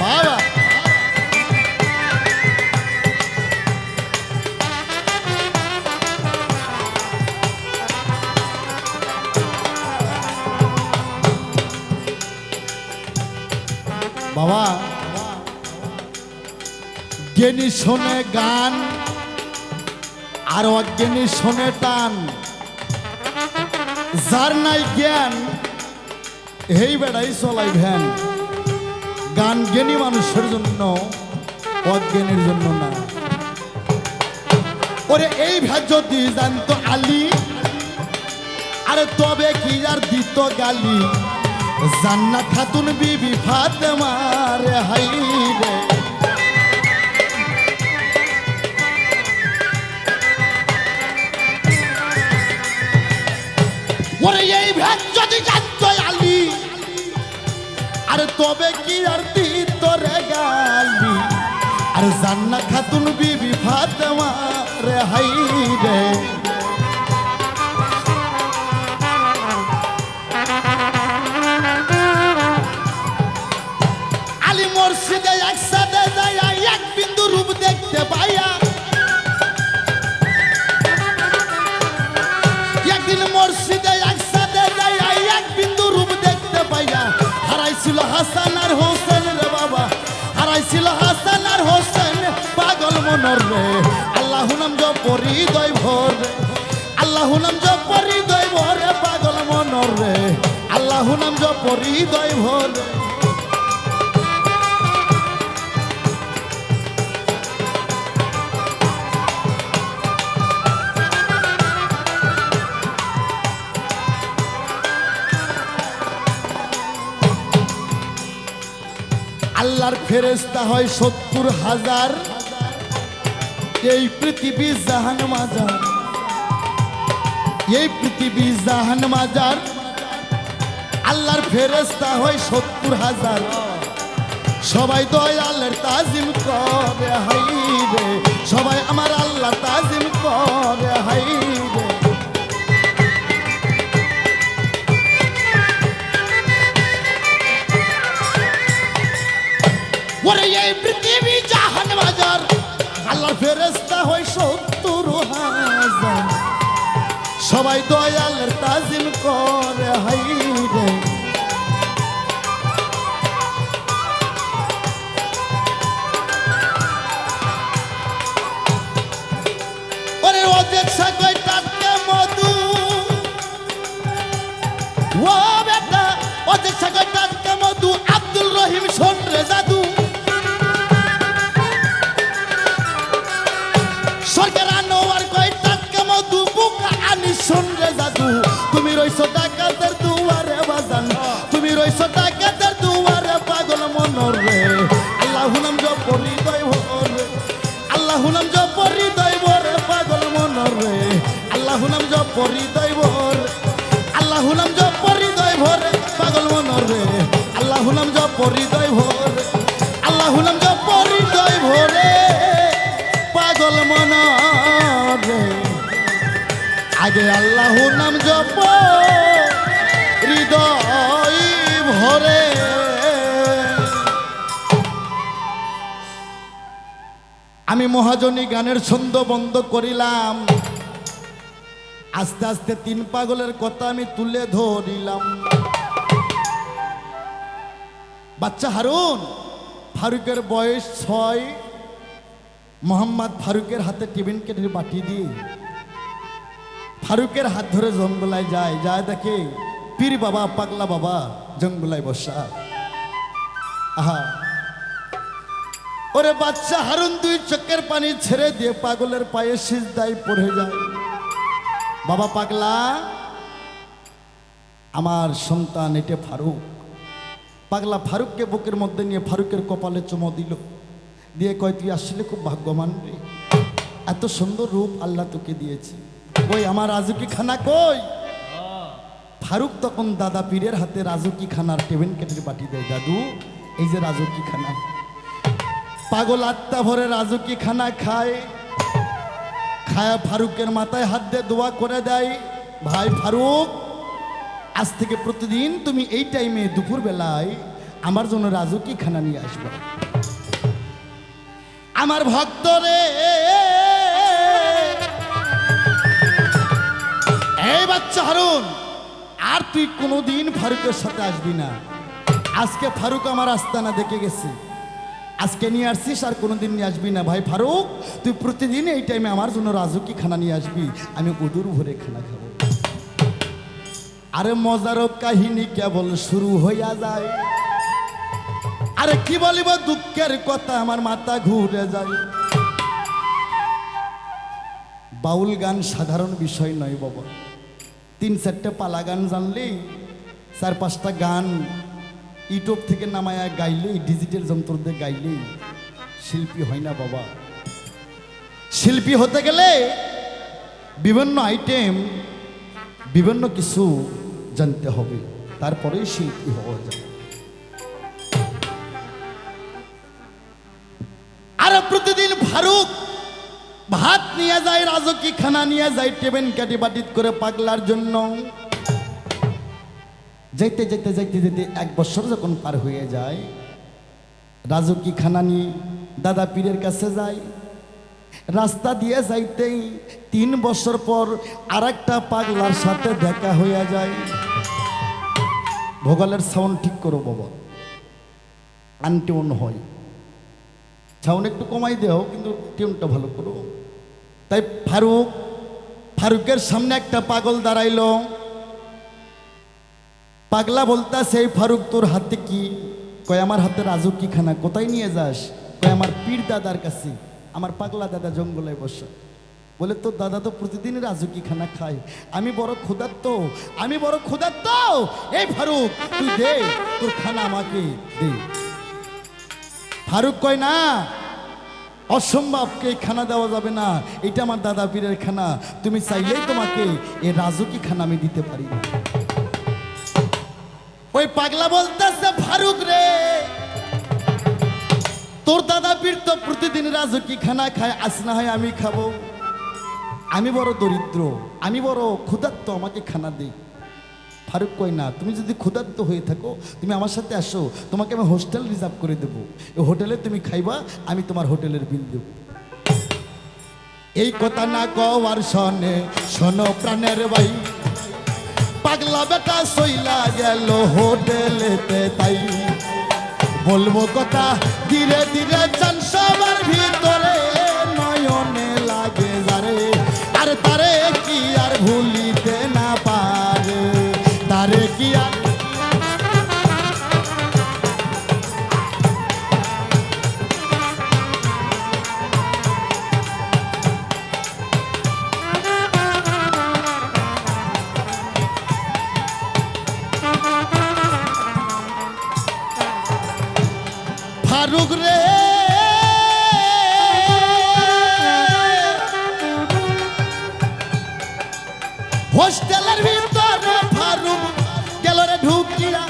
বাবা, বাবা জ্ঞানী শোনে গান আর অজ্ঞানী শোনে টান। যার নাই জ্ঞান এই বেড়াই চলাই ভ্যান। গান জ্ঞানী মানুষের জন্য, অজ্ঞানীর জন্য না। ওরে এই ভ্যান যদি জানতো আলী, আরে তবে কি আর দিত গালি। জান্নাত খাতুন বিবি ফাতেমা রে হাই রে। ওরে এই ভ্যান যদি জানতো আলী, আরে তবে কি আর দিত রে গালি। আর জান্নাত খাতুন বিবি ফাতেমা রে হাই রে। আলী মসজিদে একসাথে যায়, এক বিন্দু রূপ দেখতে পাইয়া। একদিন মসজিদে একসাথে যায়, এক বিন্দু রূপ দেখতে পাইয়া। হারাইছিল হাসান আর হোসেন রে বাবা, হারাইছিল হাসান আর হোসেন, পাগল মনর রে আল্লাহ নাম জপ হৃদয় ভরে, আল্লাহ নাম জপ হৃদয় ভরে, পাগল মনর রে আল্লাহ নাম জপ হৃদয় ভরে। আল্লাহর ফেরেশতা হয় ৭০,০০০, এই পৃথিবী জাহান মাজার, এই পৃথিবী জাহান মাজার। আল্লাহর ফেরেশতা হয় ৭০,০০০, সবাই দয়ালের তাজিম করে হাই রে, সবাই আমার আল্লাহ তাজিম করে হাই রে। ওরে এই পৃথিবী জাহান বাজার, আল্লাহর ফেরেশতা হয় 70,000, সবাই দয়ালের তাজিম করে হাই রে। ওরে অজেক সাগর টাটকা মধু, ও বেটা অজেক সাগর টাটকা মধু, আব্দুল রহিম শোন রে জাদু, সরকার আনোয়ার কয় টাটকা মধু, বুকা আনি শোন রে জাদু। তুমি রইছো ডাকাতের দুয়ারে বাজান, তুমি রইছো ডাকাতের দুয়ারে পাগল মনর রে। আল্লাহু নাম জপ হৃদয় ভরে, আল্লাহু নাম জপ হৃদয় ভরে পাগল মনর রে। আল্লাহু নাম জপ হৃদয় ভরে, আল্লাহু নাম জপ হৃদয় ভরে পাগল মনর রে। আল্লাহু নাম জপ হৃদয় ভরে, আল্লাহু নাম জপ হৃদয় ভরে পাগল মনর রে। আগে আল্লাহু নাম জপ হৃদয় ভরে। আমি মহাজনী গানের ছন্দ বন্ধ করিলাম, আস্তে আস্তে 3 পাগলের কথা আমি তুলে ধরিলাম। বাচ্চা হারুন, ফারুকের বয়স 6, মোহাম্মদ ফারুকের হাতে টিফিন কেটে বাটি দিয়ে ফারুকের হাত ধরে জঙ্গলায় যায়, যায় দেখে পীর বাবা পাগলা বাবা জঙ্গলায় বসা। আহা, ওরে বাচ্চা হারুন 2 চোখের পানি ছেড়ে দিয়ে পাগলের পায়ে সিজদায় পড়ে যায়। বাবা পাগলা, আমার সন্তান এটা ফারুক। পাগলা ফারুককে বুকের মধ্যে নিয়ে ফারুকের কপালে চুমো দিল, দিয়ে কয় তুই আসলে খুব ভাগ্যবান রে, এত সুন্দর রূপ আল্লাহ তোকে দিয়েছে। কই আমার রাজুকি খানা কই? ফারুক তখন দাদা পীরের হাতে রাজুকি খানার টেবিল কেটে বাটি দেয়, দাদু এই যে রাজুকি খানা। পাগল আত্মা ভরে রাজুকি খানা খায়, খায়া ফারুকের মাথায় হাত দিয়ে দোয়া করে দেয়, ভাই ফারুক আজ থেকে প্রতিদিন তুমি এই টাইমে দুপুর বেলায় আমার জন্য রাজুকি খানা নিয়ে আসবে। আমার ভক্ত রে, এই বাচ্চা হারুন আর তুই কোনোদিন ফারুকের সাথে আসবি না। আজকে ফারুক আমার আস্তানা দেখে গেছে, আজকে নিয়ে আসছিস আর কোনোদিন নিয়ে আসবি না। ভাই ফারুক তুই প্রতিদিন এই টাইমে আমার জন্য রাজুকি খানা নিয়ে আসবি, আমি উদুর ভরে খানা খাবো। আরে মজার কাহিনী কেবল শুরু হইয়া যায়, আরে কি বলিব দুঃখের কথা আমার মাথা ঘুরে যায়। বাউল গান সাধারণ বিষয় নয় বাবা, 3-4টা পালা গান জানলেই 4-5টা গান ইউটিউব থেকে নামায়া গাইলেই, ডিজিটাল যন্ত্র দিয়ে গাইলেই শিল্পী হয় না বাবা। শিল্পী হতে গেলে বিভিন্ন আইটেম, বিভিন্ন কিছু জানতে হবে, তারপরেই শিল্পী হওয়া যায়। আর প্রতিদিন ফারুক ভাত নিয়ে যায়, রাজুকি খানা নিয়ে যায় টেবিল কাটি বাটিত করে পাগলার জন্য। যেতে যেতে যেতে যেতে 1 বছর যখন পার হয়ে যায়, রাজুকি খানা নিয়ে দাদা পীরের কাছে যায়। রাস্তা দিয়ে যাইতেই 3 বছর পর আরেকটা পাগলার সাথে দেখা হয়ে যায়। ভোগালের সাউন্ড ঠিক করো বাবা, আনটিউন হয়, সাউন্ড একটু কমাই দেও কিন্তু টিউনটা ভালো করো। তাই ফারুকের সামনে একটা পাগল দাঁড়াইলো। পাগলা বলতা সেই ফারুক তোর হাতে কি? কয় আমার হাতে রাজুকি খানা। কোথায় নিয়ে যাস? কয় আমার পীর দাদার কাছে। আমার পাগলা দাদা জঙ্গলে বসে। বলে তোর দাদা তো প্রতিদিন রাজুকি খানা খায়, আমি বড় ক্ষুধার্ত, আমি বড় ক্ষুধার্ত। এই ফারুক তুই দে, তোর খানা আমাকে দে। ফারুক কয় না, অসম্ভবকে খানা দেওয়া যাবে না, এটা আমার দাদা পীরের খানা, তুমি চাইলেই তোমাকে এই রাজুকি খানা আমি দিতে পারি না। ওই পাগলা বলতেছে ফারুক রে, তোর দাদা পীর তো প্রতিদিন রাজকি খানা খায়, আজ না হয় আমি খাবো। আমি বড় দরিদ্র, আমি বড় ক্ষুধার্ত, আমাকে খানা দে। ফারুক কয় না, তুমি যদি ক্ষুধার্ত হয়ে থাকো তুমি আমার সাথে আসো, তোমাকে আমি হোস্টেল রিজার্ভ করে দেবো, এই হোটেলে তুমি খাইবা, আমি তোমার হোটেলের বিল দেবো। এই কথা না কওয়ার শোনে শোনো প্রাণের ভাই, পাগলা বেটা সইলা গেল হোটেলেতে, তাই বলবো কথা ধীরে ধীরে চান সবার ভিতরে, নয়নে লাগে যারে, আর তারে কি আর ভুলিতে না পারে, তারে কি আর ফারুক রে হোস্টেলের ভিতরে ফারুক গেল রে ঢুকিয়া,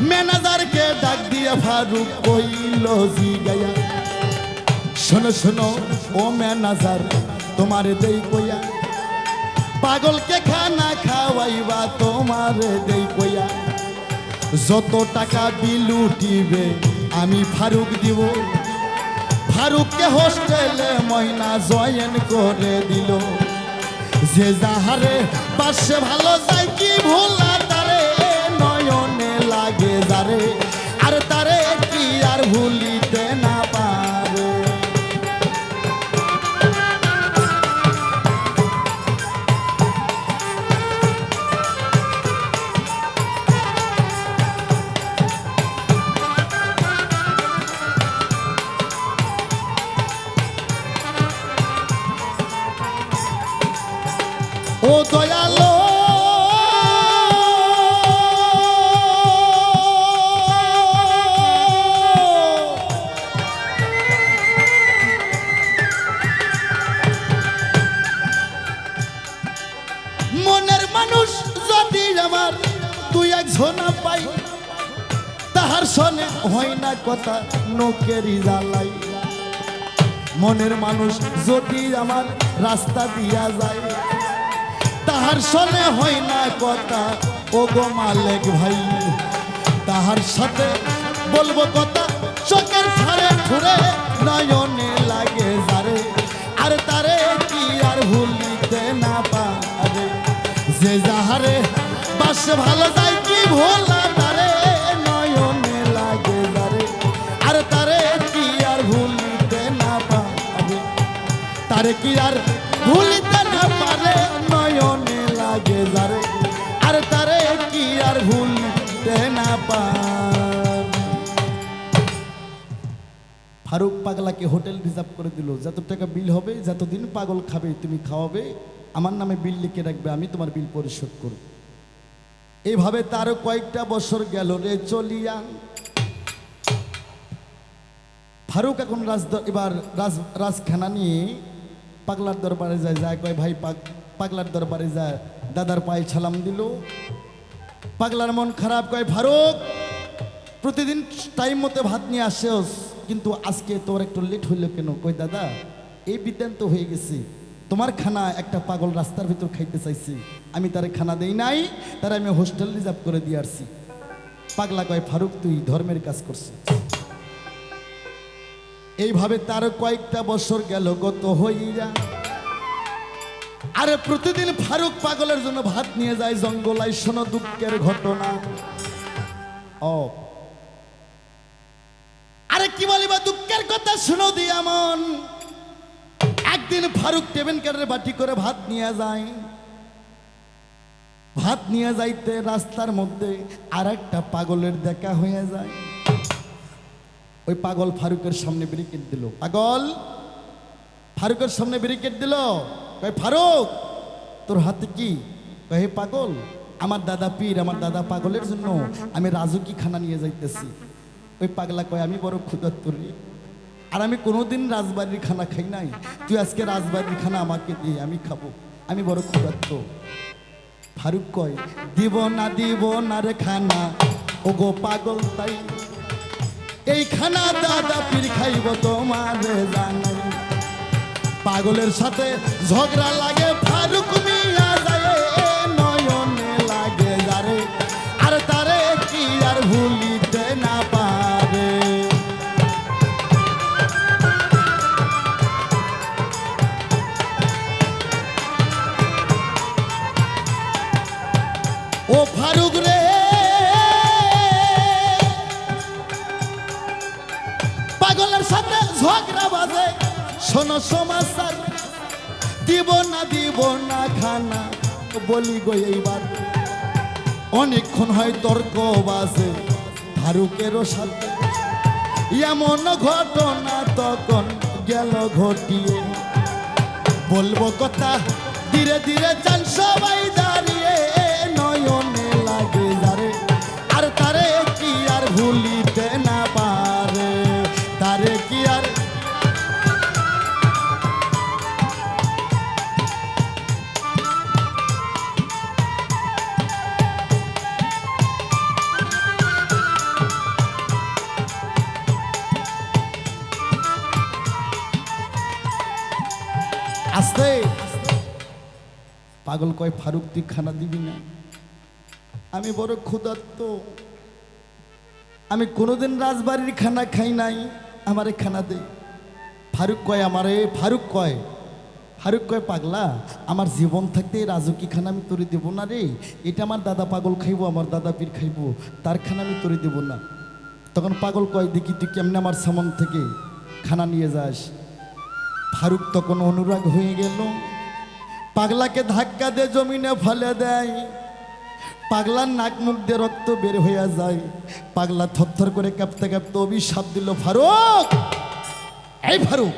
ম্যানেজারকে ডাক দিয়ে ফারুক কইল জিগাইয়া, শোনো শোনো ও ম্যানেজার তোমার দেই কইয়া, পাগলকে খানা খাওয়াইবা তোমার দেই কইয়া, যত টাকা বিল উঠিবে আমি ফারুক দিব। ফারুককে হোস্টেলে মহিনা জয়েন করে দিল, যে যাহারে পাশে ভালো যায় কি ভোলা তারে, নয়নে লাগে যারে, আর তারে কি আর ভুলিতে না পারে। ও দয়ালো মনের মানুষ যদি আমার তুই একজন পাই, তাহার সনে হয় না কথা নোকেরি জ্বালাই, মনের মানুষ যদি আমার রাস্তা দিয়া যায়, তাহার সনে হয় না কথা ও গো মালেক ভাই, তাহার সাথে বলবো কথা চোখের ফাড়ে ফুরে, নয়নে লাগে যারে, আর তারে কি আর ভুলিতে না পারে, যে যাহারে বাসে ভালো যায় কি ভোলা তারে, নয়নে লাগে যারে, আর তারে কি আর ভুলিতে না পারে, তারে কি আর ভুলিতে না পারে, নয়নে লাগে যারে, আর তারে কি আর ভুলতে না পারে। ফারুক পাগলাকে হোটেল রিজার্ভ করে দিল, যত টাকা বিল হবে, যতদিন পাগল খাবে তুমি খাওয়াবে, আমার নামে বিল লিখে রাখবে, আমি তোমার বিল পরিশোধ করব। এইভাবে তারও কয়েকটা বছর গেল রে চলিয়া। ফারুক এখন এবার রাজখানা নিয়ে পাগলার দরবারে যায়, কয় ভাই পাগলার দরবারে যায়, দাদার পায়ে ছালাম দিল। পাগলার মন খারাপ, কয় ফারুক প্রতিদিন টাইম মতো ভাত নিয়ে আসেস, কিন্তু আজকে তোর একটু লেট হইল কেন? কই দাদা এই বিদ্যান তো হয়ে গেছে, তোমার খানা একটা পাগল রাস্তার ভিতর খাইতে চাইছি, আমি তারে খানা দেই নাই, তারা আমি হোস্টেল রিজার্ভ করে দিয়ে আসছি। পাগলা কয় ফারুক তুই ধর্মের কাজ করছিস। এইভাবে তার কয়েকটা বছর গেল গত হইয়া, আরে প্রতিদিন ফারুক পাগলের জন্য ভাত নিয়ে যায় জঙ্গলায়। শোনো দুঃখের ঘটনা। ও আরে কি বলিবা দুঃখের কথা, শুনো দিয়া মন। একদিন ফারুক টেবিল কারের বাটি করে ভাত নিয়ে যায়। ভাত নিয়ে যাইতে রাস্তার মধ্যে আর একটা পাগলের দেখা হয়ে যায়। ওই পাগল ফারুকের সামনে ব্যারিকেড দিল। পাগল ফারুকের সামনে ব্যারিকেড দিল। কয় ফারুক তোর হাতে কি? কয় হে পাগল, আমার দাদা পীর, আমার দাদা পাগলের জন্য আমি রাজুকি খানা নিয়ে যাইতেছি। ওই পাগলা কয় আমি বড় ক্ষুধার্ত রে, আর আমি কোনোদিন রাজবাড়ির খানা খাই নাই, তুই আজকে রাজবাড়ির খানা আমাকে দিয়ে আমি খাবো, আমি বড় ক্ষুধার্ত। ফারুক কয় দিব না রে খানা, ও গো পাগল তাই এই খানা দাদা পীর খাইব তোমার জানাই পাগলের সাথে ঝগড়া লাগে ফারুক মিয়া যায় নয়নে লাগে যারে আর তারে কি আর ভুলিতে না পারে ও ফারুক রে পাগলের সাথে ঝগড়া বাজে শোনো সমাচার দিব না খানা বলি গো এইবার অনেকক্ষণ হয় তর্ক বাজে ফারুকেরও সাথে এমন ঘটনা তখন গেল ঘটিয়ে বলবো কথা ধীরে ধীরে যান সবাই দাঁড়িয়ে নয়নে লাগে যারে আর তারে কি আর ভুলিতে না পারে তারে কি আর আস্তে পাগল কয় ফারুক তুই খানা দিবি না আমি বড় ক্ষুধার্ত আমি কোনোদিন রাজবাড়ির খানা খাই নাই আমারে খানা দে ফারুক কয় আমারে ফারুক কয় পাগলা আমার জীবন থাকতে রাজুকি খানা আমি তোরে দেবো না রে এটা আমার দাদা পাগল খাইবো আমার দাদা পীর খাইবো তার খানা আমি তোরে দেবো না তখন পাগল কয় দেখি তুই কেমনে আমার সামন থেকে খানা নিয়ে যাস ফারুক তখন অনুরাগ হয়ে গেল পাগলাকে ধাক্কা দিয়ে জমিনে ফেলে দেয় পাগলার নাক মুখ দিয়ে রক্ত বের হয়ে যায় পাগলা থরথর করে কাঁপতে কাঁপতে অভিশাপ দিল ফারুক এই ফারুক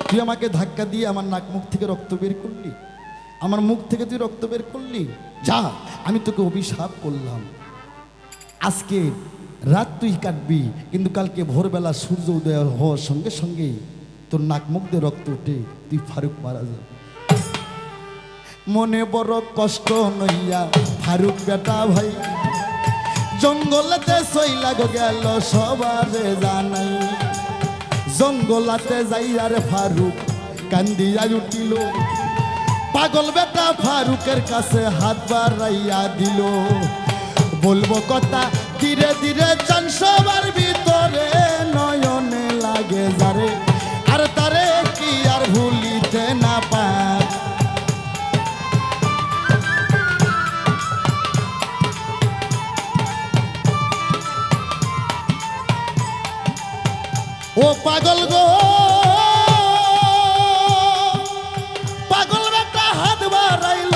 তুই আমাকে ধাক্কা দিয়ে আমার নাক মুখ থেকে রক্ত বের করলি আমার মুখ থেকে তুই রক্ত বের করলি যা আমি তোকে অভিশাপ করলাম আজকে রাত তুই কাটবি কিন্তু কালকে ভোরবেলা সূর্য উদয় হওয়ার সঙ্গে সঙ্গে তোর নাক মুখ দিয়ে রক্ত উঠে তুই ফারুক মারা যাবে মনে বড় কষ্ট নইয়া ফারুক বেটা ভাই জঙ্গলাতে সইলা গেল সবারে জানাই জঙ্গলাতে যাইয়ার ফারুক কান্দিয়া উঠিল পাগল বেটা ফারুকের কাছে হাত বাড়াইয়া দিল বলবো কথা ধীরে ধীরে চান সবার ভিতরে নয়নে লাগে যারে আর তারে কি আর ভুলিতে না পায় ও পাগল গো পাগল বেটা হাত বাড়াইল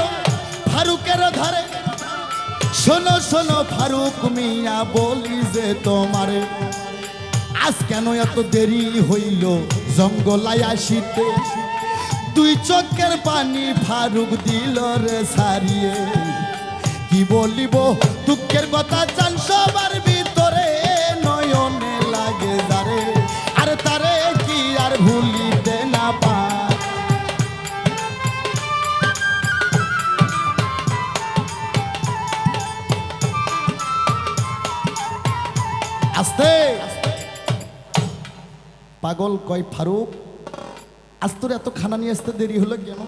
ফারুকের ধারে শোনো শোনো ফারুক মিয়া বলি যে তোমারে আজ কেন এত দেরি হইল জঙ্গলায় আসিতে দুই চোখের পানি ফারুক দিল রে সারিয়ে কি বলিব দুঃখের কথা চান সবার ভিতরে নয়নে লাগে যারে আর তারে কি আর ভুলিতে না পায় আস্তে পাগল কয় ফারুক আজ তোর এত খানা নিয়ে আসতে দেরি হলো কেন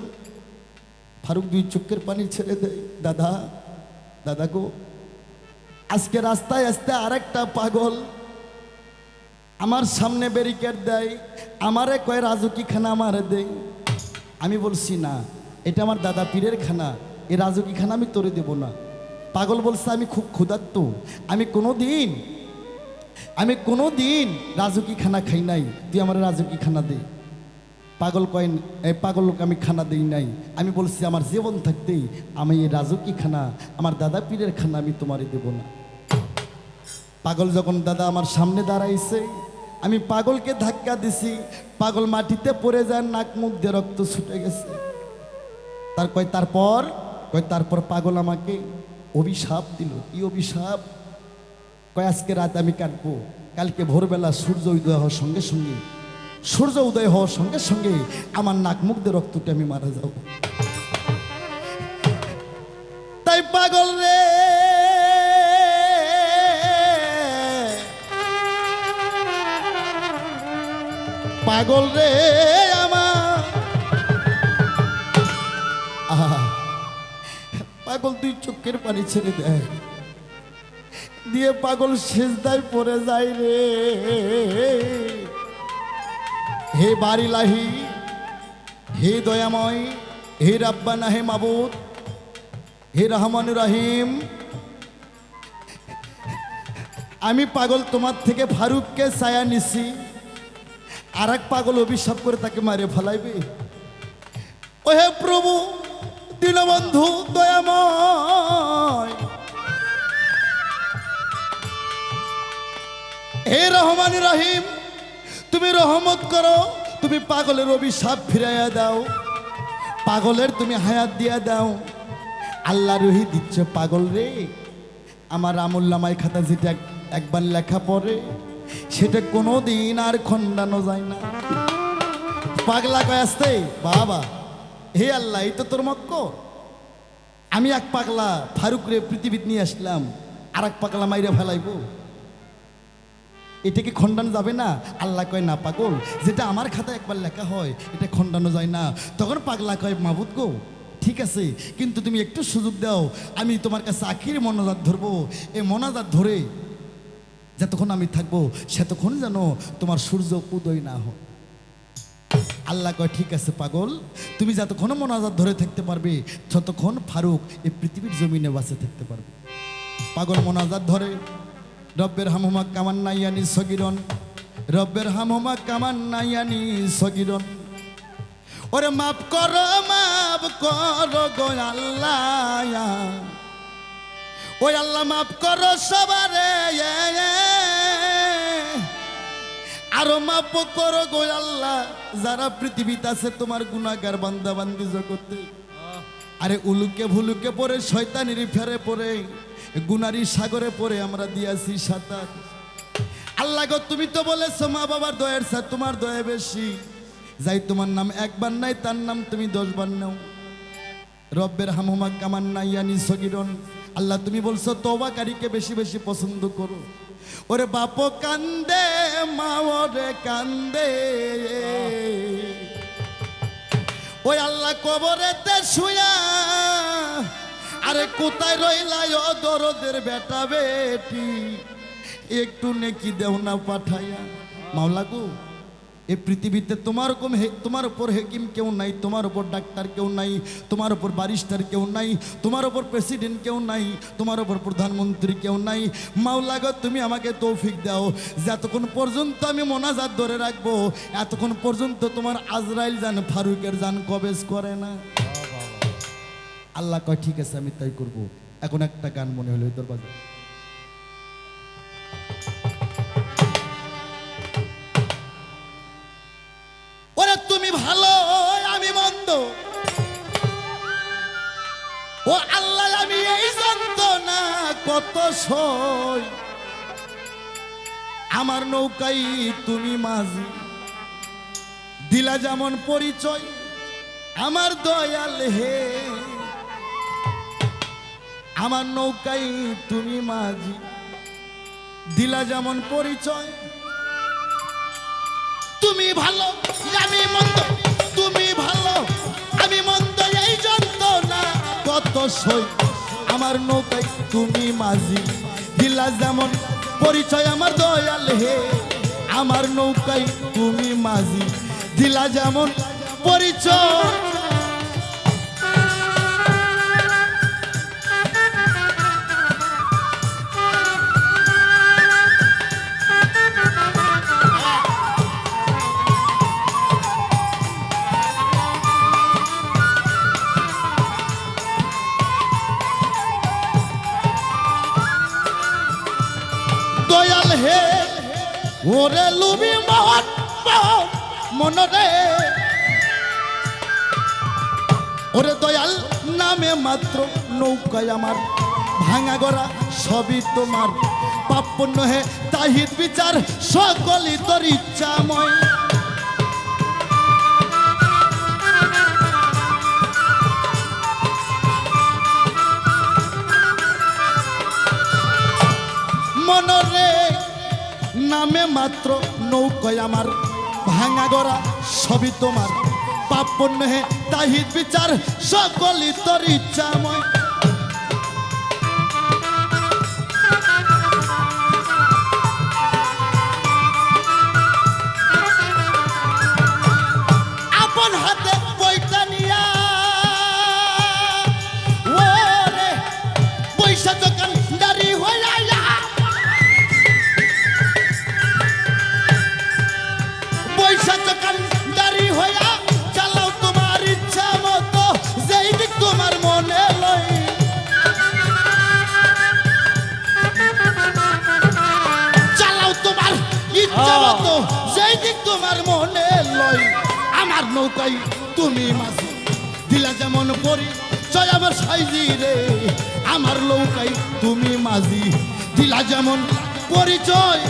ফারুক দুই চোখের পানি ছেড়ে দেয় দাদা দাদা গো আজকে রাস্তায় আসতে আরেকটা পাগল আমার সামনে ব্যারিকেড দেয় আমারে কয় রাজুকি খানা আমারে দেয় আমি বলছি না এটা আমার দাদা পীরের খানা এই রাজুকি খানা আমি তোরে দেব না পাগল বলছে আমি খুব ক্ষুধার্ত আমি কোনো দিন রাজুকি খানা খাই নাই তুই আমার রাজুকি খানা দে পাগল কয় এই পাগল আমি খানা দেই নাই আমি বলছি আমার জীবন থাকতেই আমি এই রাজুকি খানা আমার দাদা পীরের খানা আমি তোমারে দেব না পাগল যখন দাদা আমার সামনে দাঁড়াইছে আমি পাগলকে ধাক্কা দিছি পাগল মাটিতে পড়ে যায় নাক মুখ দিয়ে রক্ত ছুটে গেছে তারপর পাগল আমাকে অভিশাপ দিল কি অভিশাপ কয় আজকে রাত আমি কাটবো কালকে ভোরবেলা সূর্য উদয় হওয়ার সঙ্গে সঙ্গে আমার নাক মুখ দিয়ে রক্ত উঠে আমি মারা যাব তাই পাগল রে পাগল রে আমার আহা, পাগল তুই চোখের পানি ছেড়ে দেয় দিয়ে পাগল সেজদায় পড়ে যায় রে। হে বারিলাহি, হে দয়াময়, হে রাব্বানা, হে মাবুদ, হে রহমান রহিম, আমি পাগল তোমার থেকে ফারুককে ছায়া নিছি, আর এক পাগল অভিশাপ করে তাকে মারে ফেলাইবে। ও হে প্রভু দীনবন্ধু দয়াময়, হে রহমান রহিম, তুমি রহমত করো, তুমি পাগলের অভিশাপ ফিরাইয়া দাও, পাগলের তুমি হায়াত দিয়া দাও। আল্লাহ রহি দিচ্ছে পাগল রে, আমার আমুল্লামাই খাতা যেটা একবার লেখা পড়ে সেটা কোনো দিন আর খণ্ডানো যায় না। পাগলা কয় আসতে বাবা, হে আল্লাহ এই তো তোর মক্ক, আমি এক পাগলা ফারুক রে পৃথিবীতে নিয়ে আসলাম, আর এক পাগলা মাইরে ফেলাইবো, এটা কি খণ্ডানো যাবে না? আল্লাহ কয় না পাগল, যেটা আমার খাতায় একবার লেখা হয় এটা খণ্ডানো যায় না। তখন পাগলা কয় মাবুদ গো ঠিক আছে, কিন্তু তুমি একটু সুযোগ দাও, আমি তোমার কাছে আখির মনাজাত ধরবো, এই মনাজাত ধরে যতক্ষণ আমি থাকবো সেতক্ষণ যেন তোমার সূর্য উদয় না হয়। আল্লাহ কয় ঠিক আছে পাগল, তুমি যতক্ষণ মনাজাত ধরে থাকতে পারবে ততক্ষণ ফারুক এই পৃথিবীর জমিনে বাঁচে থাকতে পারবে। পাগল মনাজাত ধরে, রব্বের হামহুমা কামান্নাইয়ানি সগিরন, রব্বের হামহুমা কামান্নাইয়ানি সগিরন, ওরে মাফ করো গো আল্লাহ, ওই আল্লাহ মাফ করো সবারে, আরো মাফ করো গো আল্লাহ যারা পৃথিবীতে আছে তোমার গুনাহগার বান্দা বান্দি জগতে। আরে উলুকে ভুলুকে পড়ে শয়তানির ফেরে পড়ে গুনারি সাগরে পড়ে আমরা দিয়াছি সাঁতার। আল্লাহ গো তুমি তো বলেছো মা বাবার দয়ার স্যার তোমার দয়া বেশি, যাই তোমার নাম একবার নাই তার নাম তুমি 10 বার নাও। রব্বের হামহুমা কামান্নাইয়ানি সগিরন, আল্লাহ তুমি বলছো তওবাকারীকে বেশি বেশি পছন্দ করো। ওরে বাপ কান্দে মা ওরে কান্দে, ওই আল্লাহ কবরেতে শুয়া, আরে কোথায় রইলাই ও দরদের বেটা বেটি, একটু নেকি দেও না পাঠাইয়া। মাওলা গো এই পৃথিবীতে তোমার উপর হেকিম কেউ নাই, তোমার উপর ডাক্তার কেউ নাই, তোমার উপর ব্যারিস্টার কেউ নাই, তোমার উপর প্রেসিডেন্ট কেউ নাই, তোমার উপর প্রধানমন্ত্রী কেউ নাই। মাওলা গো তুমি আমাকে তৌফিক দাও, যতক্ষণ পর্যন্ত আমি মোনাজাত ধরে রাখবো এতক্ষণ পর্যন্ত তোমার আজরাইল জান ফারুকের জান কবেজ করে না। আল্লাহ কয় ঠিক আছে আমি তাই করব। এখন একটা গান মনে হলো তোর বাজার, ওরে তুমি ভালো আমি মন্দ, ও আল্লাহ আমি এই যন্ত্রণা কত সই, আমার নৌকাই তুমি মাঝি, দিলা যেমন পরিচয় আমার দয়াল হে, আমার নৌকাই তুমি মাঝি, দিলা যেমন পরিচয়। তুমি ভালো আমি মন্দ, তুমি ভালো আমি মন্দ, এই যন্ত্রণা কত সই, আমার নৌকায় তুমি মাঝি, দিলা যেমন পরিচয় আমার দয়াল হে, আমার নৌকায় তুমি মাঝি, দিলা যেমন পরিচয়। দয়াল হে ওরে লুবি মোহন মনরে, ওরে দয়াল নামে মাত্র নৌকায় আমার, ভাঙা গড়া সবই তোমার, পাপ পুণ্য হে তাহিদ বিচার সকলই তোর ইচ্ছাময়। মনরে নামে মাত্র নৌকায় আমার, ভাঙা গড়া সবই তোমার পাপ পুণ্য হে তাহিদ বিচার সকলই তোর ইচ্ছাময় আপন হাতে বইটা নিয়া ওরে পয়সা দোকান দাঁড়ি হইয়া পয়সা দোকান দাঁড়ি হইয়া চালাও তোমার ইচ্ছা মতো যেই দিক তোমার মনে লই চালাও তোমার ইচ্ছা মতো যেই দিক তোমার মনে লই আমার নৌকায় তুমি মাঝি দিলা যেমন পরি জয় আমার সাইজি রে আমার নৌকায় তুমি মাঝি দিলা যেমন পরিচয়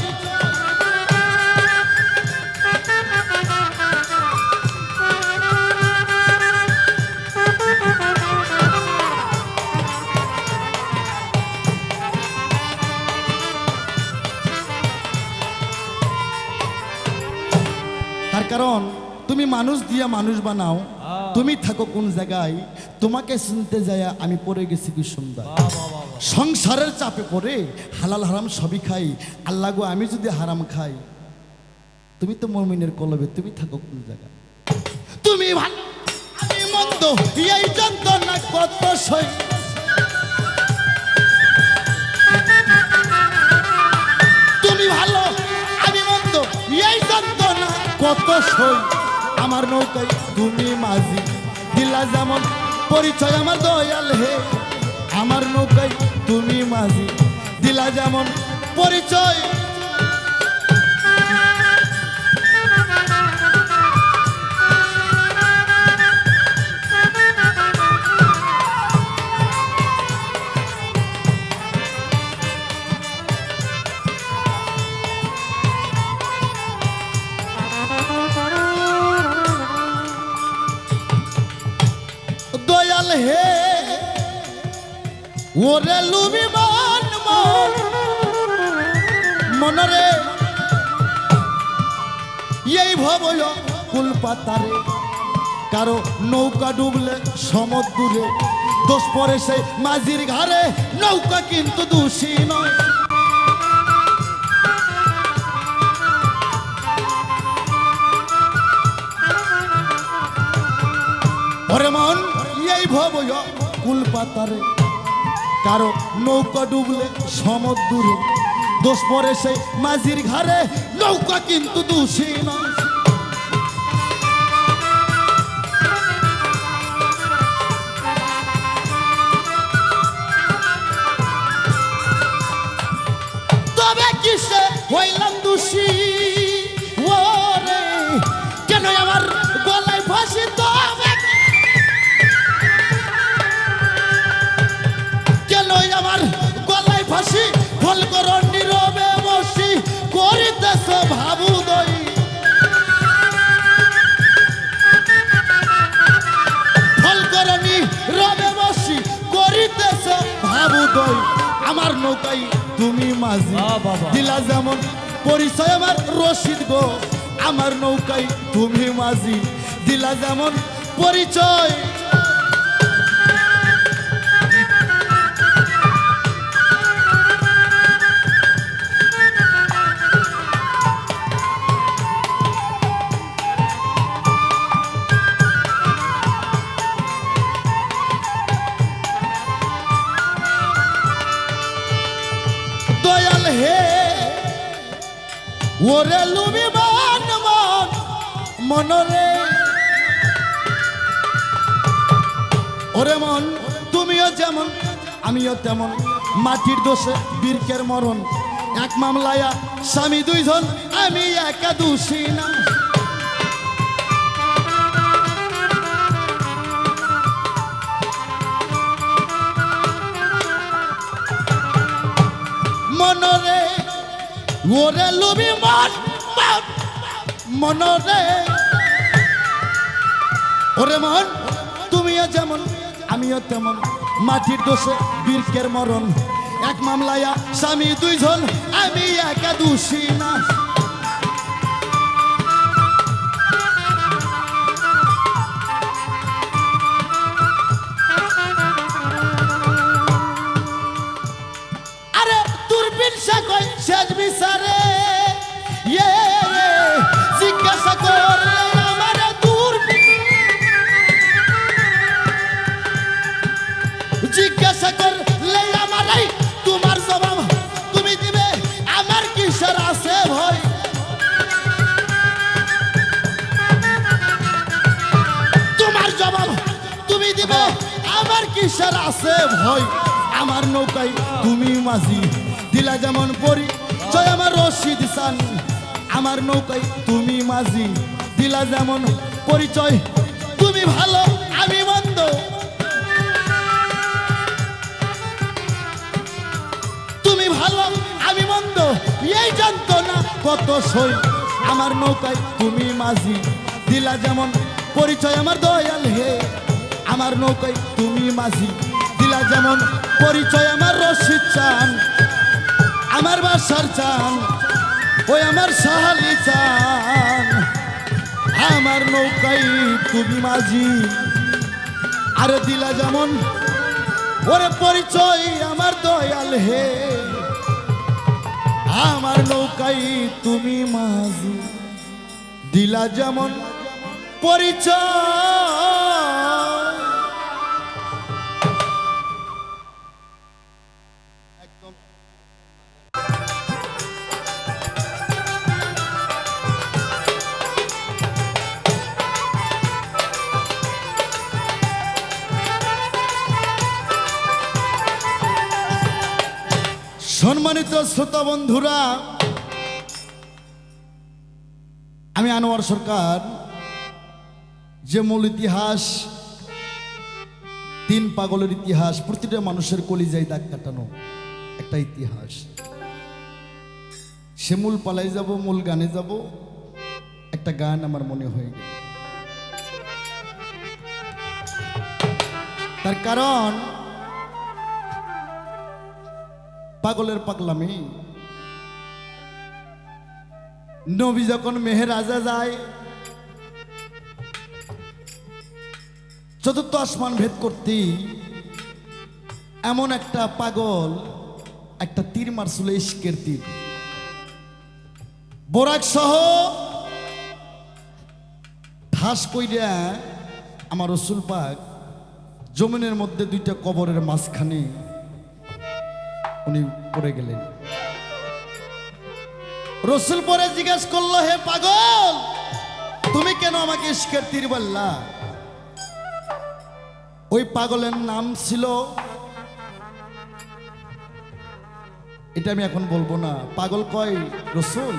তার কারণ তুমি মানুষ দিয়া মানুষ বানাও তুমি থাকো কোন জায়গায় তোমাকে শুনতে যায় আমি পড়ে গেছি কি সুন্দর সংসারের চাপে পড়ে হালাল হারাম সবই খাই আল্লাহ গো আমি যদি হারাম খাই তুমি তো মুমিনের কলবে তুমি থাকো কোন জায়গায় তুমি ভালো আমি মন্দ এই যন্ত্রণা কত সই তুমি ভালো আমি মন্দ এই যন্ত্রণা কত সই আমার নৌকায় তুমি মাঝি দিলা যেমন পরিচয় আমার দয়াল হে আমার নৌকায় তুমি মাঝি দিলা যেমন পরিচয় দয়াল হে ওরে লুবি মন মন মনরে এই ভবয় কুল পাতারে কারো নৌকা ডুবলে সমুদ্রে দোষ পরে সেই মাঝির ঘাড়ে নৌকা কিন্তু দোষী নয় ওরে মন এই ভবয় কুল পাতারে কারো নৌকা ডুবলে সমুদ্রে দোষ পরে সেই মাঝির ঘাড়ে নৌকা কিন্তু দোষী নয় তবে কিসে হইলাম দোষী ওরে কেন আমার গলায় ফাঁসি তবে কেন আমার গলায় ফাঁসি ফল করো নীরবে বসি করিতেছ ভাবু দই ফল করো নীরবে বসি করিতেছ ভাবু দই আমার নৌকায় তুমি মাঝি দিলা যেমন পরিচয় আমার রশিদ গো আমার নৌকায় তুমি মাঝি দিলা যেমন পরিচয় দয়াল হে ওরে লুবি মন মন মনরে ওরে মন তুমিও যেমন আমিও তেমন মাটির দোষে বীরকের মরণ এক মামলায়া স্বামী দুইজন আমি একা দোষী না মনরে ওরে লুবি মন মন মনরে ওরে মন তুমিও যেমন আমিও তেমন মাটির দোষে বীরকের মরণ এক মামলায়া স্বামী দুইজন আমি একা দোষী না আমি দিব আমার কিসের আছে ভয় আমার নৌকায় তুমি মাঝি দিলা যেমন পরিচয় আমার রশিদ চান আমার নৌকায় তুমি মাঝি দিলা যেমন পরিচয় তুমি ভালো আমি মন্দ তুমি ভালো আমি মন্দ এই জানতো না কত সই আমার নৌকায় তুমি মাঝি দিলা যেমন পরিচয় আমার দয়াল হে আমার নৌকায় তুমি মাঝি দিলা যেমন পরিচয় আমার রশিদ চান আমার বাসার চান ওই আমার সাহালি চান আমার নৌকায় তুমি মাঝি আরে দিলা যেমন ওরে পরিচয় আমার দয়াল হে আমার নৌকায় তুমি মাঝি দিলা যেমন পরিচয় একদম সম্মানিত শ্রোতা বন্ধুরা আমি আনোয়ার সরকার যে মূল ইতিহাস তিন পাগলের ইতিহাস প্রতিটা মানুষের কলিজায় দাগ কাটানো একটা ইতিহাস সে মূল পালাই যাব মূল গানে যাব একটা গান আমার মনে হয়ে গেল তার কারণ পাগলের পাগলামি নবী যখন মেহেরাজে যায় চতুর্থ আসমান ভেদ করতে এমন একটা পাগল একটা তীর মারছিল ইশকের তীর বোরাক সহ ঠাস কইরা আমার রসুল পাক জমিনের মধ্যে দুইটা কবরের মাঝখানে উনি পড়ে গেলেন রসুল পরে জিজ্ঞেস করলো হে পাগল তুমি কেন আমাকে ইশকের তীর বললা ওই পাগলের নাম ছিল এটা আমি এখন বলবো না পাগল কয় রসুল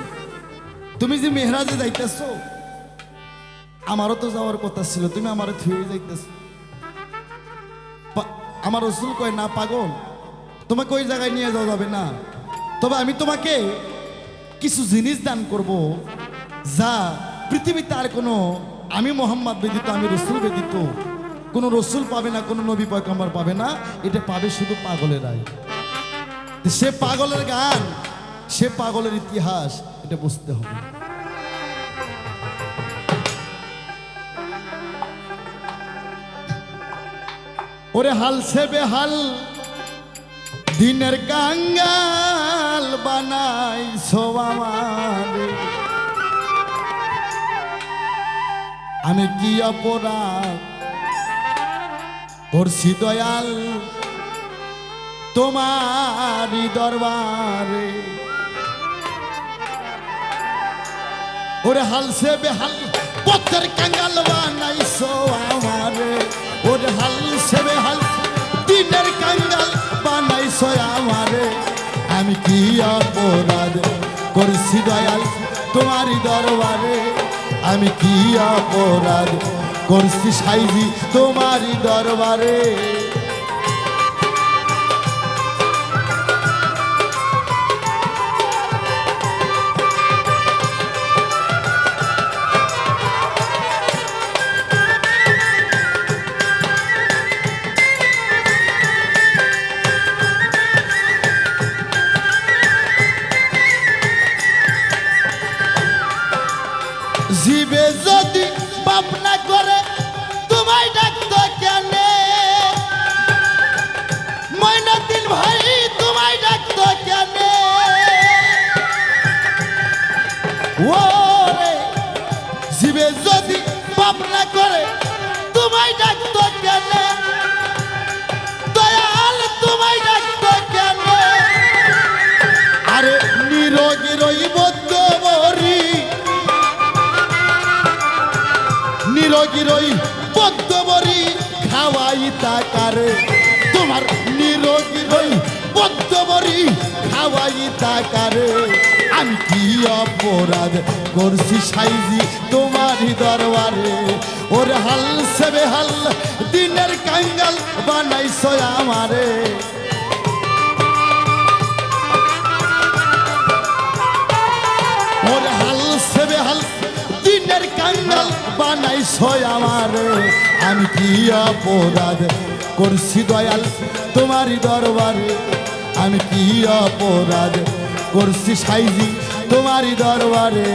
তুমি যে মেহরাজে যাইতেছো আমারও তো যাওয়ার কথা ছিল তুমি আমারও থুয়ে যাইতেছ আমার রসুল কয় না পাগল তোমাকে ওই জায়গায় নিয়ে যাওয়া যাবে না তবে আমি তোমাকে কিছু জিনিস দান করব যা পৃথিবীতে আর কোনো আমি মোহাম্মদ ব্যতীত আমি রসুল ব্যতীত কোনো রসুল পাবে না কোনো নবী পয়গম্বর পাবে না এটা পাবে শুধু পাগলেরাই সে পাগলের গান সে পাগলের ইতিহাস এটা বুঝতে হবে ওরে হাল সে বেহাল দিনের কাঙ্গাল বানাই সোবামারে আমি কি অপরাধ করছি দয়াল তোমারি দরবারে ওরে হাল সে বেহাল পথের কাঙ্গাল বানাইছো আমারে ওরে হাল সে বেহাল দিনের কাঙ্গাল বানাইছো আমারে আমি কি অপরাধ করছি দয়াল তোমারি দরবারে আমি কি অপরাধ করছি সাইজি তোমারি দরবারে জীবে যদি পাপ না করে তোমায় ডাকতো কেন ময়নাদ্দিন ভাই তোমায় ডাকতো কেন ওরে জীবে যদি পাপ না করে তোমায় ডাকতো কেন দয়াল তোমায় ডাকতো কেন আরে নিরোগী রইব তোমরি নিরোগী রই পদ্মবরী খাওয়াই তাকারে তোমার নিরোগী রই পদ্মবরী খাওয়াই তাকারে আমি কি অপরাধ করছি সাইজি তোমারই দরবারে ওরে হাল সেবে হাল দিনের কাঙ্গাল বানাইছো আমারে ওরে হাল সেবে হাল দিনের কাঙ্গাল বানাইছো আমারে আমি কি অপরাধ করছি দয়াল তোমারই দরবারে আমি কি অপরাধ করছি সাইজি তোমারই দরবারে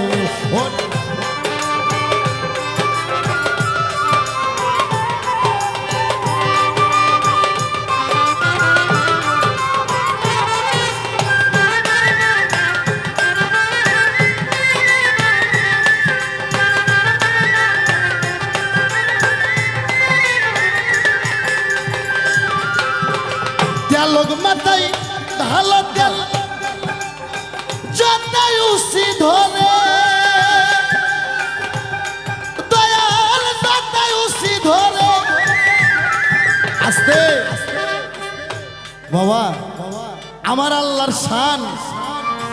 লোক মাথায় ঢালো তেল যতই উসি ধরে দয়াল যতই উসি ধরে আস্তে বাবা আমার আল্লাহর শান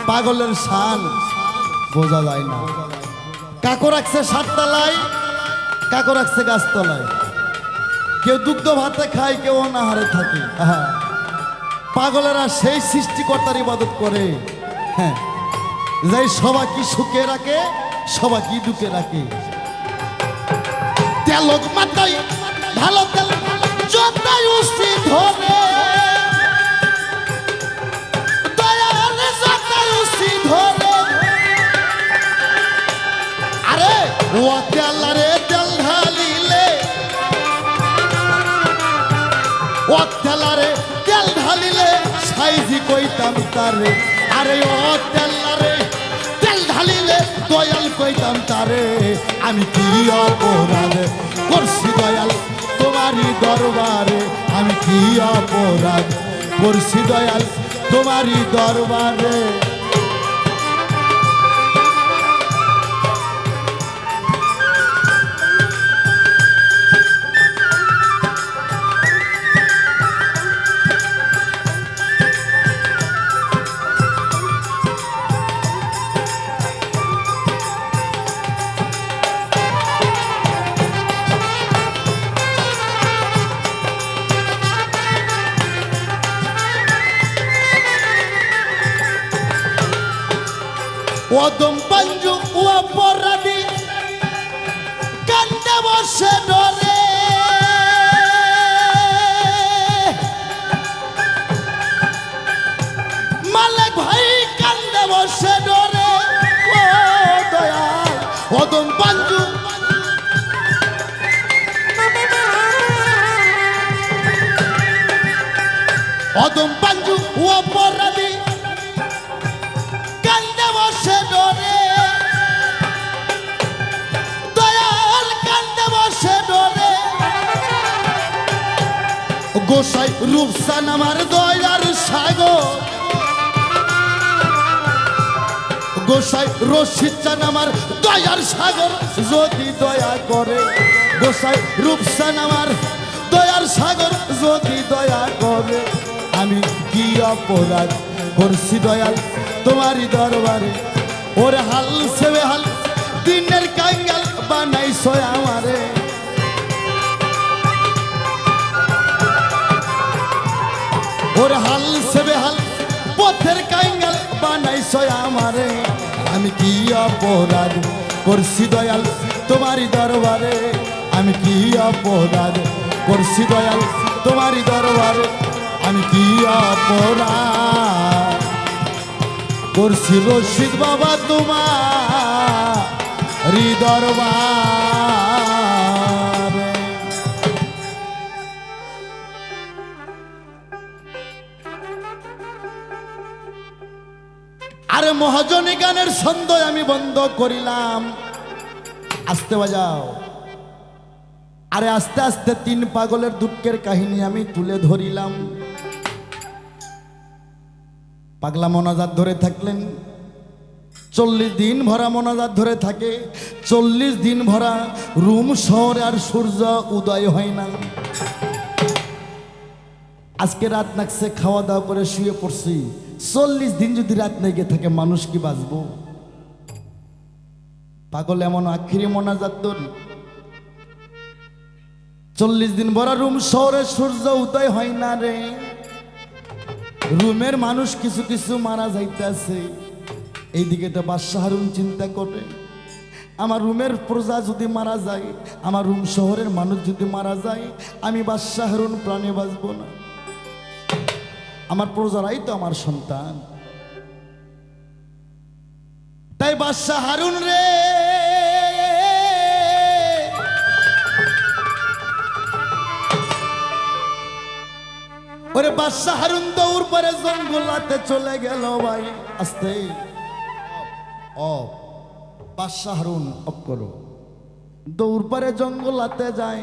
পাগলের শান বোঝা যায় না কাকো রাখছে সাততলায় কাকো রাখছে গাছতলায় কেউ দুগ্ধ ভাতে খায় কেউ অনাহারে থাকে পাগলেরা সেই সৃষ্টিকর্তার ইবাদত করে হ্যাঁ যাই সবাইকে সুখে রাখে সবাইকে দুঃখে রাখে তেলক মাথায় ভালো তেল যতই উসি ধরে দয়াল যতই উসি ধরে আরে ও তেলারে তেল ঢালিলে ও তেলারে তেল ঢালিলে সাইজি কইতাম তারে আরে ও তেলারে তেল ঢালিলে দয়াল কইতাম তারে আমি কি অপরাধ করছি দয়াল তোমারই দরবারে আমি কি অপরাধ করছি দয়াল তোমারই দরবারে ওদম পাঞ্জু ও অপরাধী কান্দে বসে ডরে মালিক ভাই কান্দে বসে ডরে ও দয়াল ওদম পাঞ্জু ওদম পাঞ্জু ও অপরাধী কান্দে বসে ডরে দয়াল কান্দে বসে ডরে গোসাই রূপসান আমার দয়ার সাগর গোসাই রশিদ চান আমার দয়ার সাগর যদি দয়া করে গোসাই রূপসান আমার দয়ার সাগর যদি দয়া করে আমি কি অপরাধ করছি দয়াল তোমারই দরবারে ওরে হাল সেবে হাল দিনের কাঙ্গাল বানাইছো আমারে ওরে হাল সেবে হাল পথের কাঙ্গাল বানাইছো আমারে আমি কি অপরাধ করছি দয়াল তোমারই দরবারে আমি কি অপরাধ করছি দয়াল তোমারই দরবারে আমি কি অপরাধ করছি রশিদ বাবা তোমার দরবারে আরে মহাজনী গানের ছন্দ আমি বন্ধ করিলাম আস্তে বাজাও আরে আস্তে আস্তে তিন পাগলের দুঃখের কাহিনী আমি তুলে ধরিলাম পাগলা মোনাজাত ধরে থাকলেন 40 দিন ভরা মোনাজাত ধরে থাকে 40 দিন ভরা রুম শহরে আর সূর্য উদয় হয় না আজকে রাত নাকছে, খাওয়া দাওয়া করে শুয়ে পড়ছি। 40 দিন যদি রাত নেগে থাকে মানুষ কি বাঁচবো? পাগল এমন আখিরি মোনাজাত ধরি 40 দিন ভরা রুম শহরে সূর্য উদয় হয় না রে। রুমের মানুষ কিছু কিছু মারা যাইতেছে। এইদিকে তো বাদশা হারুন চিন্তা করে, আমার রুমের প্রজা যদি মারা যায়, আমার রুম শহরের মানুষ যদি মারা যায়, আমি বাদশা হারুন প্রাণে বাঁচবো না। আমার প্রজারাই তো আমার সন্তান। তাই বাদশা হারুন রে, ওরে বাদশা হারুন দৌড় পরে জঙ্গলাতে চলে গেল। ভাই আস্তে বাদশা হারুন অফ করো। দৌড় পরে জঙ্গলাতে যায়,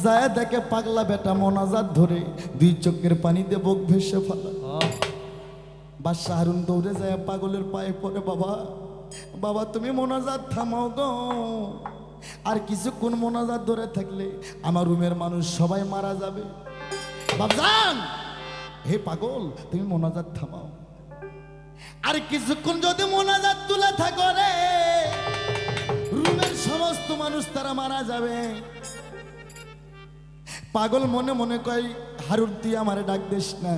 যায় দেখে পাগলা বেটা মোনাজাত ধরে 2 চোখের পানিতে বুক ভেসে ফেলা। বাদশা হারুন দৌড়ে যায় পাগলের পায়ে পড়ে, বাবা বাবা তুমি মোনাজাত থামাও গো, আর কিছুক্ষণ মোনাজাত ধরে থাকলে আমার রুমের মানুষ সবাই মারা যাবে। বাবজান, হে পাগল তুমি মোনাজাত থামাও, আর কিছুক্ষণ যদি মোনাজাত তুলে থাকো রে, রুমের সমস্ত মানুষ তারা মারা যাবে। পাগল মনে মনে কয়, হারুন তুই আমারে ডাক দিস না,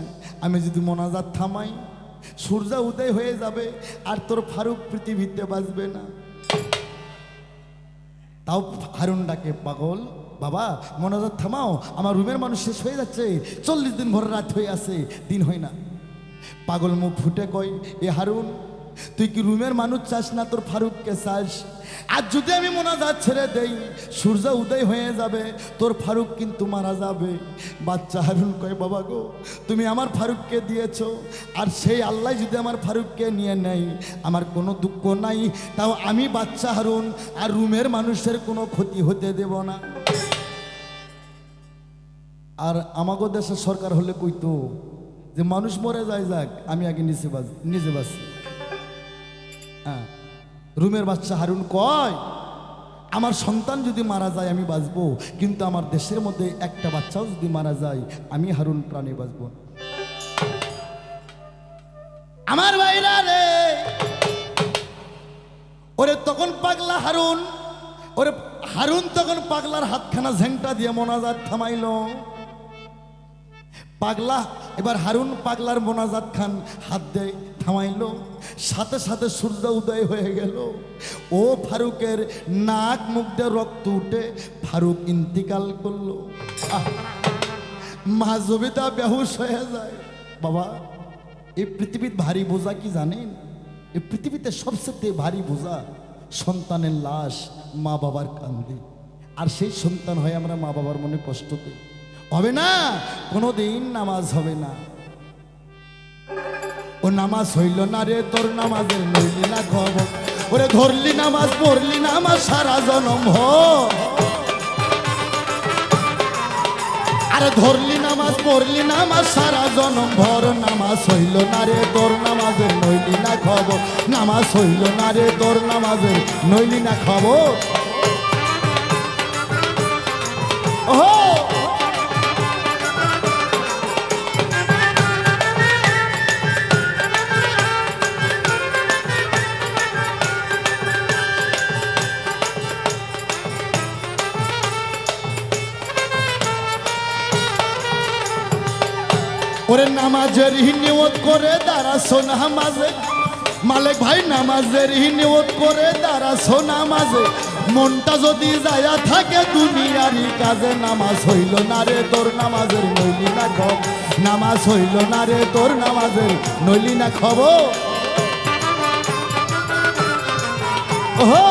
আমি যদি মোনাজাত থামাই সূর্য উদয় হয়ে যাবে আর তোর ফারুক পৃথিবীতে বাঁচবে না। তাও হারুন ডাকে, পাগল বাবা মোনাজাত থামাও, আমার রুমের মানুষ শেষ হয়ে যাচ্ছে, 40 দিন ভর রাত হয়ে আছে, দিন হয় না। পাগল মুখ ফুটে কয়, এ হারুন তুই কি রুমের মানুষ চাস না তোর ফারুককে চাস? আর যদি আমি মোনাজাত ছেড়ে দেই সূর্য উদয় হয়ে যাবে, তোর ফারুক কিন্তু মারা যাবে। বাচ্চা হারুন কয়, বাবা গো তুমি আমার ফারুককে দিয়েছো, আর সেই আল্লাহ যদি আমার ফারুককে নিয়ে নেয় আমার কোনো দুঃখ নাই, তাও আমি বাচ্চা হারুন আর রুমের মানুষের কোনো ক্ষতি হতে দেব না। আর আমাগো দেশের সরকার হলে কইতো যে মানুষ মরে যায় যাক, আমি আগে নিজে বাঁচি। হ্যাঁ, রুমের বাচ্চা হারুন কয়, আমার সন্তান যদি মারা যায় আমি বাঁচবো, কিন্তু আমার দেশের মধ্যে একটা বাচ্চাও যদি মারা যায় আমি হারুন প্রাণে বাঁচবো না। আমার ভাইরা রে, ওরে তখন পাগলা হারুন, ওরে হারুন তখন পাগলার হাতখানা ঝেংটা দিয়ে মোনাজাত থামাইল। পাগলা এবার হারুন পাগলার মোনাজাত খান হাত দেয় থামাইল, সাথে সাথে সূর্য উদয় হয়ে গেল। ও ফারুকের নাক মুখ দিয়ে রক্ত উঠে ফারুক ইন্তিকাল করলো। মা জবিতা বেহুশ হয়ে যায়। বাবা এই পৃথিবীর ভারী বোঝা কি জানেন? এই পৃথিবীতে সবচেয়ে ভারী বোঝা সন্তানের লাশ, মা বাবার কান্দে। আর সেই সন্তান হয়ে আমরা মা বাবার মনে কষ্ট দিই, হবে না, কোনোদিন নামাজ হবে না। ও নামাজ হইল না রে তোর নামাজের নইলি না খবর, ওরে ধরলি নামাজ পড়লি না আমার সারা জনম হ, আরে ধরলি নামাজ পড়লি না আমার সারা জনম ভর। নামাজ হইল না রে তোর নামাজের নইলি না খবর, নামাজ হইল না রে তোর নামাজের নইলি না খবর। ও ওরে নামাজের নিয়ত করে দাঁড়াছো নামাজে, মালিক ভাই নামাজের নিয়ত করে দাঁড়াছো নামাজে, মনটা যদি যায়া থাকে দুনিয়ারি কাজে। নামাজ হইল না রে তোর নামাজের নইলি না খবর, নামাজ হইল না রে তোর নামাজের নইলি না খবর। ওহো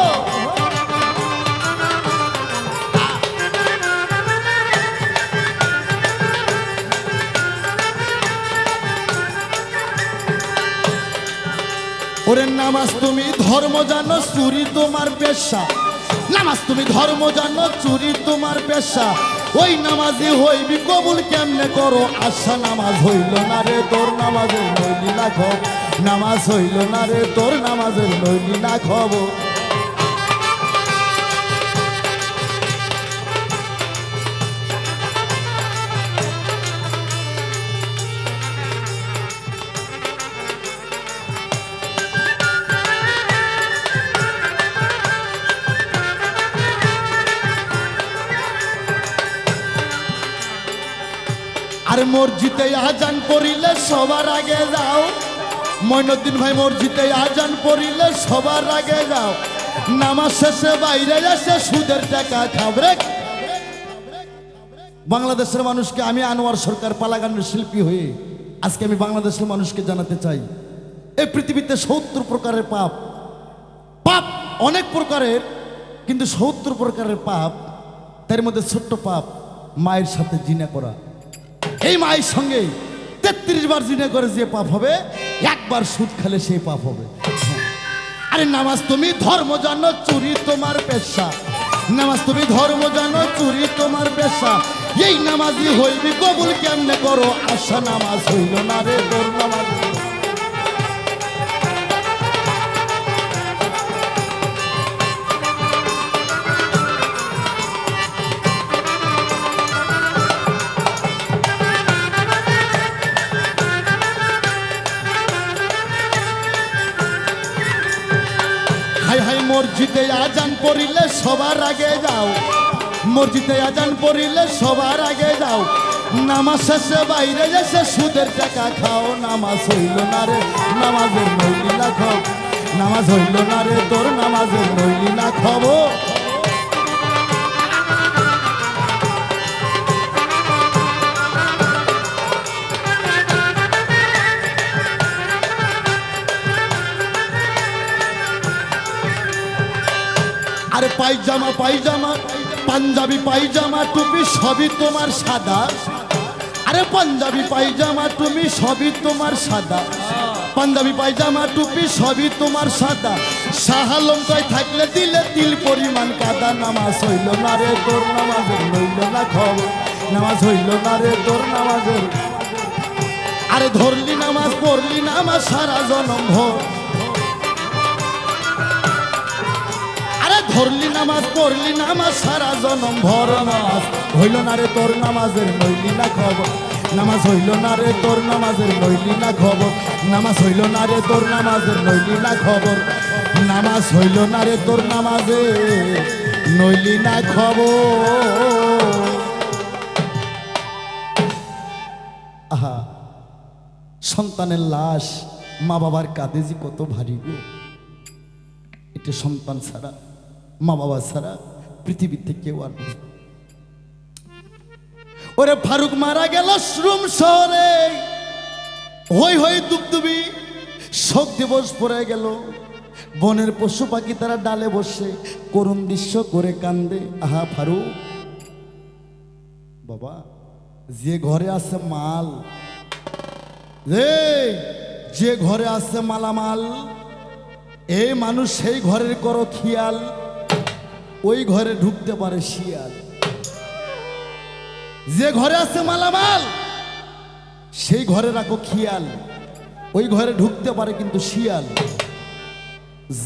ওরে নামাজ তুমি ধর্ম জানো চুরি তোমার পেশা, নামাজ তুমি ধর্ম জানো চুরি তোমার পেশা, ওই নামাজি হইবি কবুল কেমনে করো আশা। নামাজ হইল না রে তোর নামাজের নইলি না খবর, নামাজ হইল না রে তোর নামাজের নইলি না খবর। আর মসজিদে আজান পড়িলে সবার আগে যাও, মঈনুদ্দিন ভাই মসজিদে আজান পড়িলে সবার আগে যাও, নামাজ শেষে বাইরে এসে সুদের টাকা খাবে। বাংলাদেশের মানুষকে আমি আনোয়ার সরকার পালাগানের শিল্পী হয়ে আজকে আমি বাংলাদেশের মানুষকে জানাতে চাই, এই পৃথিবীতে ৭০ প্রকারের পাপ, পাপ অনেক প্রকারের, কিন্তু ৭০ প্রকারের পাপ, তার মধ্যে ছোট্ট পাপ মায়ের সাথে জিনা করা। এই মায়ের সঙ্গে ৩৩ বার জিনা করে যে পাপ হবে, একবার সুদ খেলে সেই পাপ হবে। আরে নামাজ তুমি ধর্ম জানো, চুরি তোমার পেশা, নামাজ তুমি ধর্ম জানো, চুরি তোমার পেশা, এই নামাজি হইবি কবুল কেমনে করো আশা, নামাজ হইল না রে তোর নামাজ। হাই হাই মসজিদে আজান পড়িলে সবার আগে যাও, মসজিদে আজান পড়িলে সবার আগে যাও, নামাজ শেষে বাইরে এসে সুদের টাকা খাও, নামাজ হইল না রে নামাজের নইলি না খাও, নামাজ হইল না রে তোর নামাজের নইলি না খাবো। আরে পায়জামা পায়জামা পাঞ্জাবি পায়জামা টুপি সবই তোমার সাদা, আরে পাঞ্জাবি পায়জামা তুমি সবই তোমার সাদা, পাঞ্জাবি পায়জামা টুপি সবই তোমার সাদা, শাহালম কয় থাকলে দিলে তিল পরিমাণ কাদা, নামাজ হইল না রে তোর নামাজের নইল না খবর, নামাজ হইল না রে তোর নামাজের। আরে ধরলি নামাজ পড়লি নামাজ সারা জনম ভর, ধরলি নামাজ পড়লি নামাজ সারা জনম ভর, নামাজ হইল না রে তোর নামাজের নইলি না খবর, নামাজ হইল না রে তোর নামাজের নইলি না খবর, নামাজ হইল না রে তোর নামাজের নইলি না খবর, নামাজ হইল না রে তোর নামাজের নইলি না খবর। আহা, সন্তানের লাশ মা বাবার কাঁধে যে কত ভারী গো, এটা সন্তান ছাড়া মা বাবা ছাড়া পৃথিবীতে কেউ আর বুঝবে। ওরে ফারুক মারা গেল শ্রম শহরে, হই হই দুবদুবি শোক দিবস পড়ে গেল, বনের পশু পাখি তারা ডালে বসে করুণ দৃশ্য করে কান্দে। আহা ফারুক বাবা, যে ঘরে আছে মাল, যে ঘরে আছে মালামাল, এই মানুষ সেই ঘরের করো খেয়াল, ওই ঘরে ঢুকতে পারে শিয়াল। যে ঘরে আছে মালামাল সেই ঘরে রাখো খেয়াল, ওই ঘরে ঢুকতে পারে কিন্তু শিয়াল।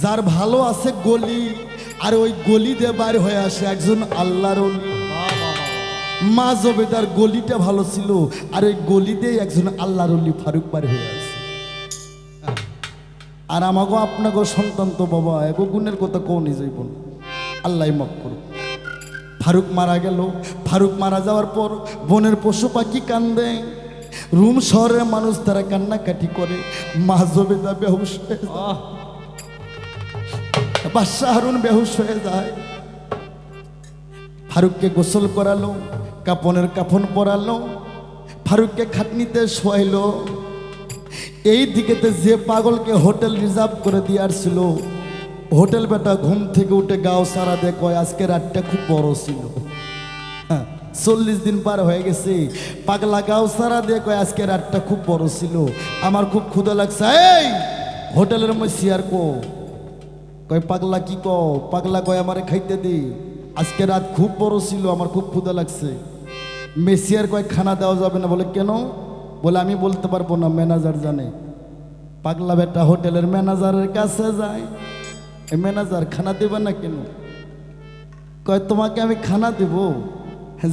যার ভালো আছে গলি, আর ওই গলি দিয়ে বাইরে হয়ে আসে একজন আল্লাহর ওলি। মা জবেদার গলিটা ভালো ছিল, আর ওই গলি দিয়ে একজন আল্লাহর ওলি ফারুক বাইরে হয়ে আসে। আর আমাকে আপনাকে সন্তান তো বাবা এগো গুণের কথা কোন যাইব না, আল্লাহ মাফ করুক। ফারুক মারা গেল, ফারুক মারা যাওয়ার পর বনের পশু পাখি কান্দে, রুম শহরের মানুষ তারা কান্নাকাটি করে, মা জবেদা বেহুশ হয়ে যায়, বাদশাহ হারুন বেহুশ হয়ে যায়। ফারুককে গোসল করালো, কাপনের কাফন পরালো, ফারুককে খাটনিতে শোয়াইলো। এই দিকেতে যে পাগলকে হোটেল রিজার্ভ করে দিয়ে আসছিল, হোটেল বেটা ঘুম থেকে উঠে গাও সারা দে কয় আজকে রাতটা খুব বড় ছিল। 40 দিন পার হয়ে গেছে, পাগলা গাও সারা দিয়ে কয় আজকে রাতটা খুব বড় ছিল, আমার খুব ক্ষুধা লাগছে। এই হোটেলের মধ্যে চেয়ার কো, কয় পাগলা কি কো, পাগলা কয় আমারে খাইতে দি, আজকে রাত খুব বড় ছিল, আমার খুব ক্ষুধা লাগছে। মেসিয়ার কয় খানা দেওয়া যাবে না, বলে কেন, বলে আমি বলতে পারবো না, ম্যানেজার জানে। পাগলা বেটা হোটেলের ম্যানেজারের কাছে যায়, ম্যানেজার খানা দেবে না কেন, কয় তোমাকে আমি খানা দেব,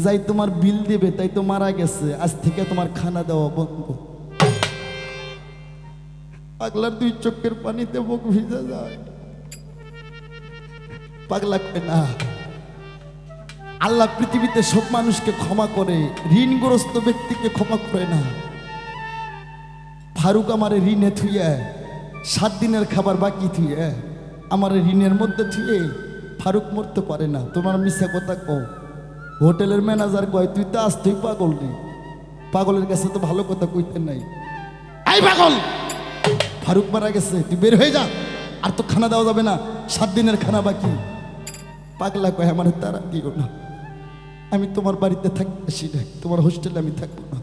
যাই তোমার বিল দিবে তাই তো মারা গেছে, আজ থেকে তোমার খানা দেওয়া বন্ধ। পাগলার 2 চোখের পানিতে বুক ভিজে যায়। পাগলা কয় না, আল্লাহ পৃথিবীতে সব মানুষকে ক্ষমা করে, ঋণগ্রস্ত ব্যক্তিকে ক্ষমা করে না। ফারুক আমারে ঋণে থুয়ে 7 দিনের খাবার বাকি থুয়ে আমার ঋণের মধ্যে থুয়ে ফারুক মরতে পারে না। তোমার মিথ্যা কথা কও। হোটেলের ম্যানেজার কয় তুই তো আস, তুই পাগল রে, পাগলের কাছে তো ভালো কথা কইতে নাই। এই পাগল, ফারুক মারা গেছে, তুই বের হয়ে যা, আর তো খানা দেওয়া যাবে না, 7 দিনের খানা বাকি। পাগলা কয় আমার তারা দিও না, আমি তোমার বাড়িতে থাকতেছি না, তোমার হোস্টেলে আমি থাকবো না।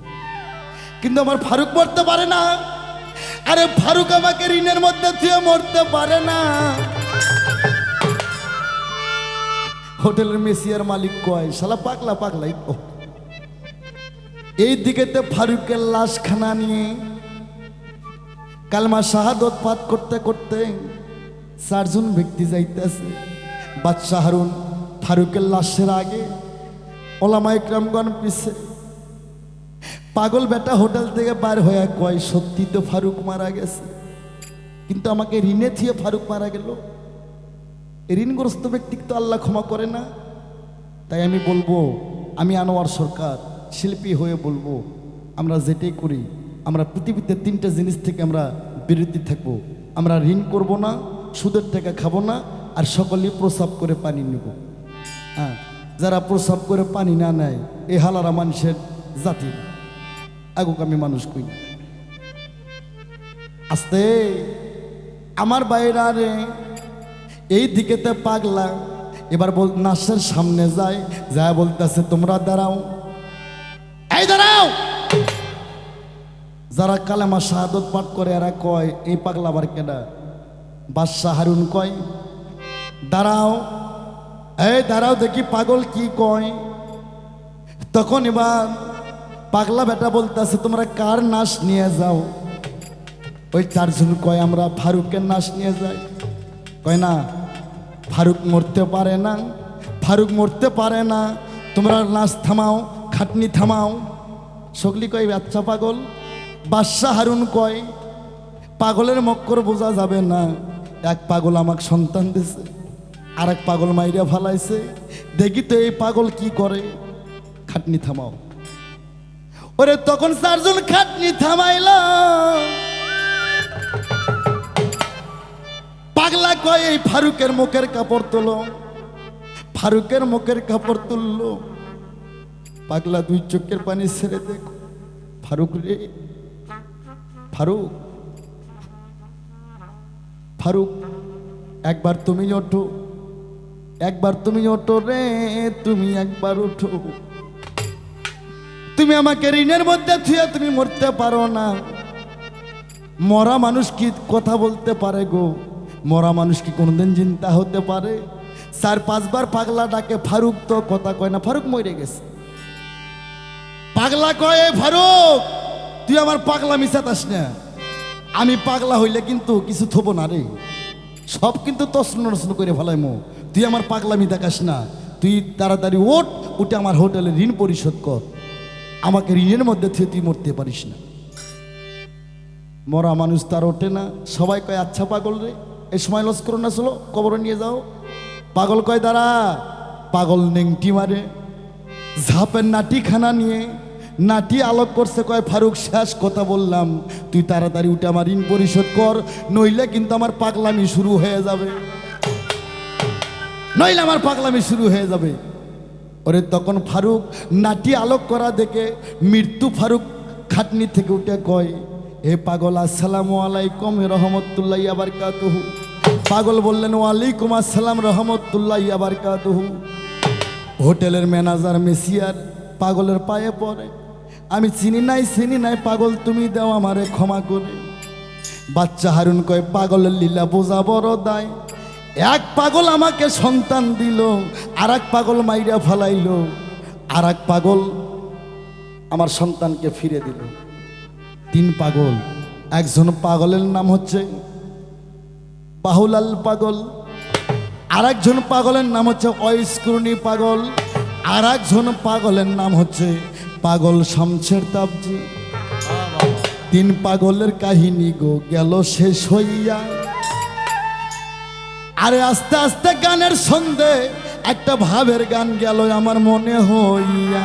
কিন্তু আমার ফারুক মরতে পারে না। আরে ফারুক আমাকে ঋণের মধ্যে থুয়ে মরতে পারে না। হোটেলের মেসিয়ার মালিক কয় শালা পাগলা পাগলাই কো। এই দিকেতে ফারুকের লাশ খানা নিয়ে কালমা শাহাদত পাঠ করতে করতে 4 জন ব্যক্তি যাইতেছে। বাদশাহ হারুন ফারুকের লাশের আগে, ওলামা ইকরামগণ পিছে। পাগল বেটা হোটেল থেকে বার হয়ে কয় সত্যি তো ফারুক মারা গেছে, কিন্তু আমাকে ঋণে থিয়ে ফারুক মারা গেল। ঋণগ্রস্ত ব্যক্তিকে তো আল্লাহ ক্ষমা করে না। তাই আমি বলবো, আমি আনোয়ার সরকার শিল্পী হয়ে বলবো, আমরা যেটাই করি আমরা পৃথিবীতে 3টা জিনিস থেকে আমরা বিরতি থাকবো। আমরা ঋণ করব না, সুদের টাকা খাবো না, আর সকলেই প্রসাব করে পানি নেব। হ্যাঁ, যারা প্রসাব করে পানি না নেয় এই হালারা মানুষের জাতি আগুক আমি মানুষ কই। আস্তে আমার বাইরে রে, এই দিকেতে পাগলা এবার নাসের সামনে যায়, যা বলতেছে তোমরা দাঁড়াও, এই দাঁড়াও। যারা কালেমা শাহাদত পাঠ করে এরা কয় এই পাগলা আবার কেডা? বাদশাহ হারুন কয় দাঁড়াও, এই দাঁড়াও দেখি পাগল কি কয়। তখন এবার পাগলা বেটা বলতেছে তোমরা কার নাশ নিয়ে যাও? ওই 4 জন কয় আমরা ফারুকের নাশ নিয়ে যাই। কয় না, ফারুক মরতে পারে না, ফারুক মরতে পারে না, তোমরা নাচ থামাও, খাটনি থামাও। সকলি কয় বাচ্চা পাগল। বাদশাহ হারুন কয় পাগলের মক্কর বোঝা যাবে না, এক পাগল আমাকে সন্তান দিছে, আর এক পাগল মাইরা ফালাইছে, দেখি তো এই পাগল কি করে, খাটনি থামাও। ওরে তখন 4 জন খাটনি থামাইল। পাগলা কয় এই ফারুকের মুখের কাপড় তোলো, ফারুকের মুখের কাপড় তুললো। পাগলা 2 চোখের পানি ছেড়ে দেখো, ফারুক রে, ফারুক, ফারুক একবার তুমি ওঠো, একবার তুমি ওঠো রে, তুমি একবার ওঠো। তুমি আমাকে ঋণের মধ্যে থুয়ে তুমি মরতে পারো না। মরা মানুষ কি কথা বলতে পারে গো? মরা মানুষ কি কোনোদিন চিন্তা হতে পারে? 4-5 বার পাগলা ডাকে, ফারুক তো কথা কয় না, ফারুক মরে গেছে। পাগলা কয় ফারুক তুই আমার পাগলা মিশাতাস না, আমি পাগলা হইলে কিন্তু কিছু থবো না রে, সব কিন্তু তছন নছন করে ফেলাই মো। তুই আমার পাগলামি দেখাস না, তুই তাড়াতাড়ি ওঠ, উঠে আমার হোটেলে ঋণ পরিশোধ কর, আমাকে ঋণের মধ্যে থেকে তুই মরতে পারিস না। মরা মানুষ তার ওঠে না। সবাই কয় আচ্ছা পাগল রে, এই সময় লস করো না, চলো কবরে নিয়ে যাও। পাগল কয় দাঁড়া। পাগল নেংটি মারে, ঝাপের নাটিখানা নিয়ে নাটি আলোক করছে, কয় ফারুক শেষ কথা বললাম, তুই তাড়াতাড়ি উঠে আমার ঋণ পরিশোধ কর, নইলে কিন্তু আমার পাগলামি শুরু হয়ে যাবে, নইলে আমার পাগলামি শুরু হয়ে যাবে। ওরে তখন ফারুক নাটি আলোক করা দেখে মৃত্যু ফারুক খাটনি থেকে উঠে কয় হে পাগল, আসসালামু আলাইকুম রহমতুল্লাহি ওয়া বারাকাতুহু। পাগল বললেন ওয়ালাইকুম আসসালাম রহমতুল্লাহি ওয়া বারাকাতুহু। হোটেলের ম্যানেজার মেসিয়ার পাগলের পায়ে পড়ে, আমি চিনি নাই পাগল, তুমি দাও আমারে ক্ষমা করে। বাচ্চা হারুন কয় পাগলের লীলা বোঝা বড় দায়, এক পাগল আমাকে সন্তান দিল, আর এক পাগল মাইরা ফালাইল, আর এক পাগল আমার সন্তানকে ফিরে দিল। 3 পাগল। একজন পাগলের নাম হচ্ছে বাহুলাল পাগল, আর একজন পাগলের নাম হচ্ছে অস্কুরনি পাগল, আর একজন পাগলের নাম হচ্ছে পাগল শামছের তাবজি। 3 পাগলের কাহিনী গো গেল শেষ হইয়া। আরে আস্তে আস্তে গানের সন্ধে একটা ভাবের গান গেল আমার মনে হইয়া।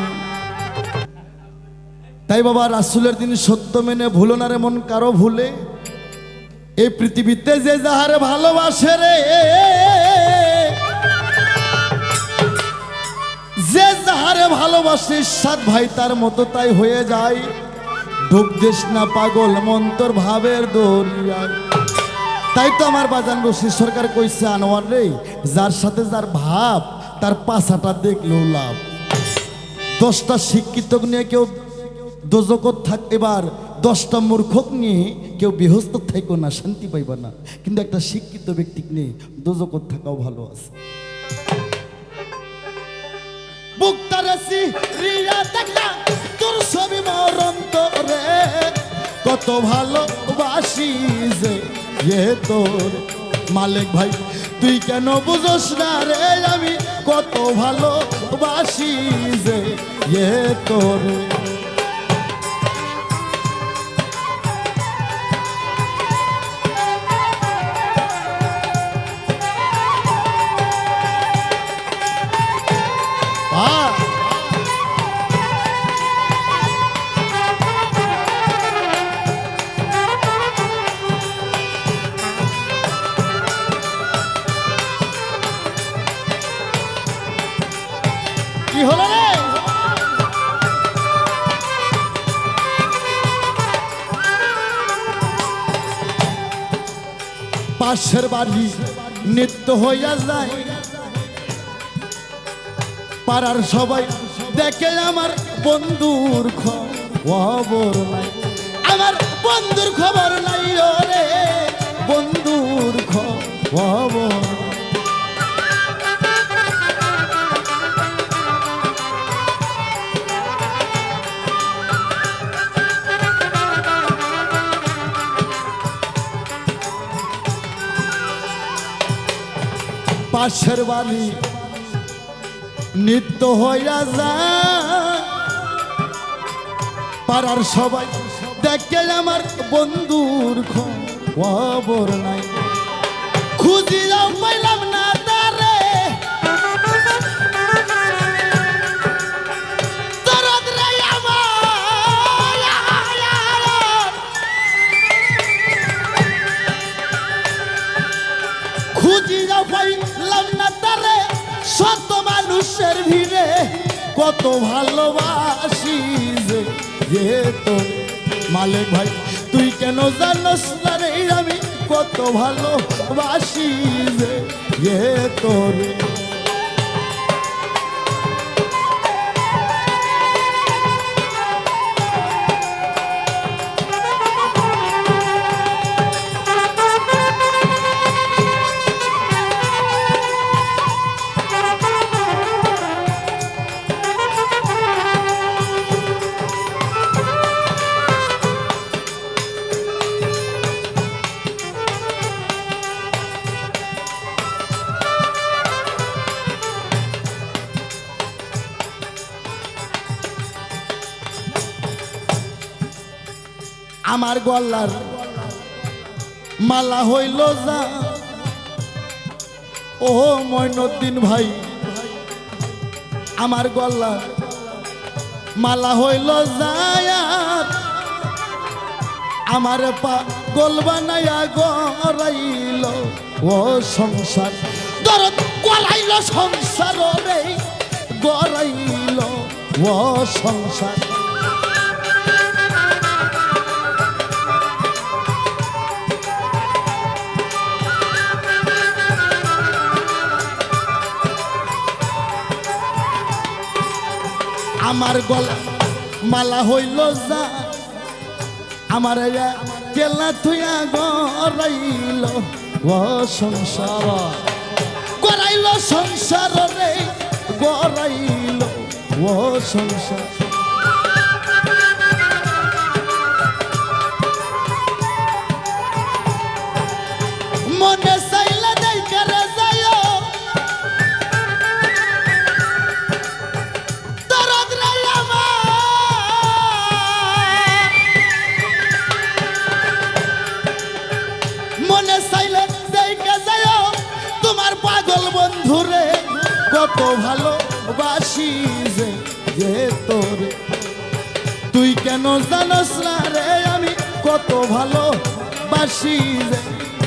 তাই বাবা রাসূলের দিন সত্য মেনে ভুলো না রে মন কারো ভুলে। এই পৃথিবীতে যে যাহারে ভালোবাসে রে, যে যাহারে ভালোবাসে সাত ভাই তার মতো তাই হয়ে যায়। ঢুক দেশ না পাগল মন্তর ভাবের দরিয়ায়। তাই তো আমার বাজান রশি সরকার কইছে আনোয়ার রে, যার সাথে যার ভাব তার পাছাটা দেখলেও লাভ। 10টা শিক্ষিত নিয়ে কেউ দোজকত থাক, এবার 10টা মূর্খক নিয়ে কেউ বিহস্ত থাকো না, শান্তি পাইবা না। কিন্তু একটা শিক্ষিত ব্যক্তি নিয়ে দোজকত থাকাও ভালো আছে। বুকটারেছি রিয়া দেখলা তোর ছবি মরন্ত রে, কত ভালোবাসি যে তোর মালিক ভাই তুই কেন বুঝোস না রে, আমি কত ভালোবাসি যে তোর। কি হলো রে? পাশের বাড়ি নিত্য হইয়া যায়, পাড়ার সবাই দেখে আমার বন্ধুর খবর নাই, আমার বন্ধুর খবর নাই রে, বন্ধুর খবর। পাশের বাড়ি নিত্য হইয়া যায়, পাড়ার সবাই দেখে আমার বন্ধুর খবর নাই, খুঁজিলাম পাইলাম না তারে, দরদ রে আমার, খুঁজিলাম পাইলাম না তারে, শত মানুষের ভিড়ে কত ভালোবাসি যে তোর মালিক ভাই তুই কেন জানোস না রে, আমি কত ভালোবাসি যে তোর। আমার গলার মালা হইল যা, ও মইনুদ্দিন ভাই আমার গলার মালা হইল যায়, আমার পাগল বানাইয়া গড়াইল ও সংসার, দরদ গড়াইল সংসার রে, গড়াইল ও সংসার। আমার গলা মালা হইল যা, আমার কেলা থুয়া গড়াইল ও সংসার, গড়াইল সংসার রে, গড়াইল ও সংসার। মনে চাইলে দেখে রে যায়, মনে চাইলে দেখে যায় তোমার পাগল বন্ধুরে, কত কত ভালোবাসি যে তোরে তুই কেন জানোস না রে আমি কত ভালোবাসি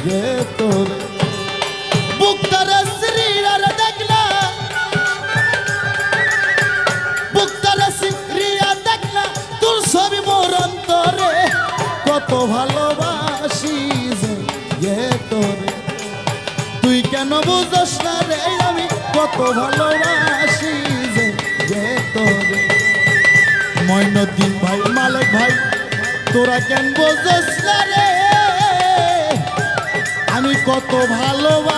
যে তোরে বুকটারে শ্রীরার দেখলা বুকটারে শ্রীরা দেখলা তোর ছবি মোর অন্তরে কত ভালোবাসি যে তোরে তুই কেন বুঝোস না রে আমি কত ভালোবাসি যে তোরে মঈনুদ্দিন ভাই মালিক ভাই তোরা কেন বুঝোস না রে আমি কত ভালোবাসি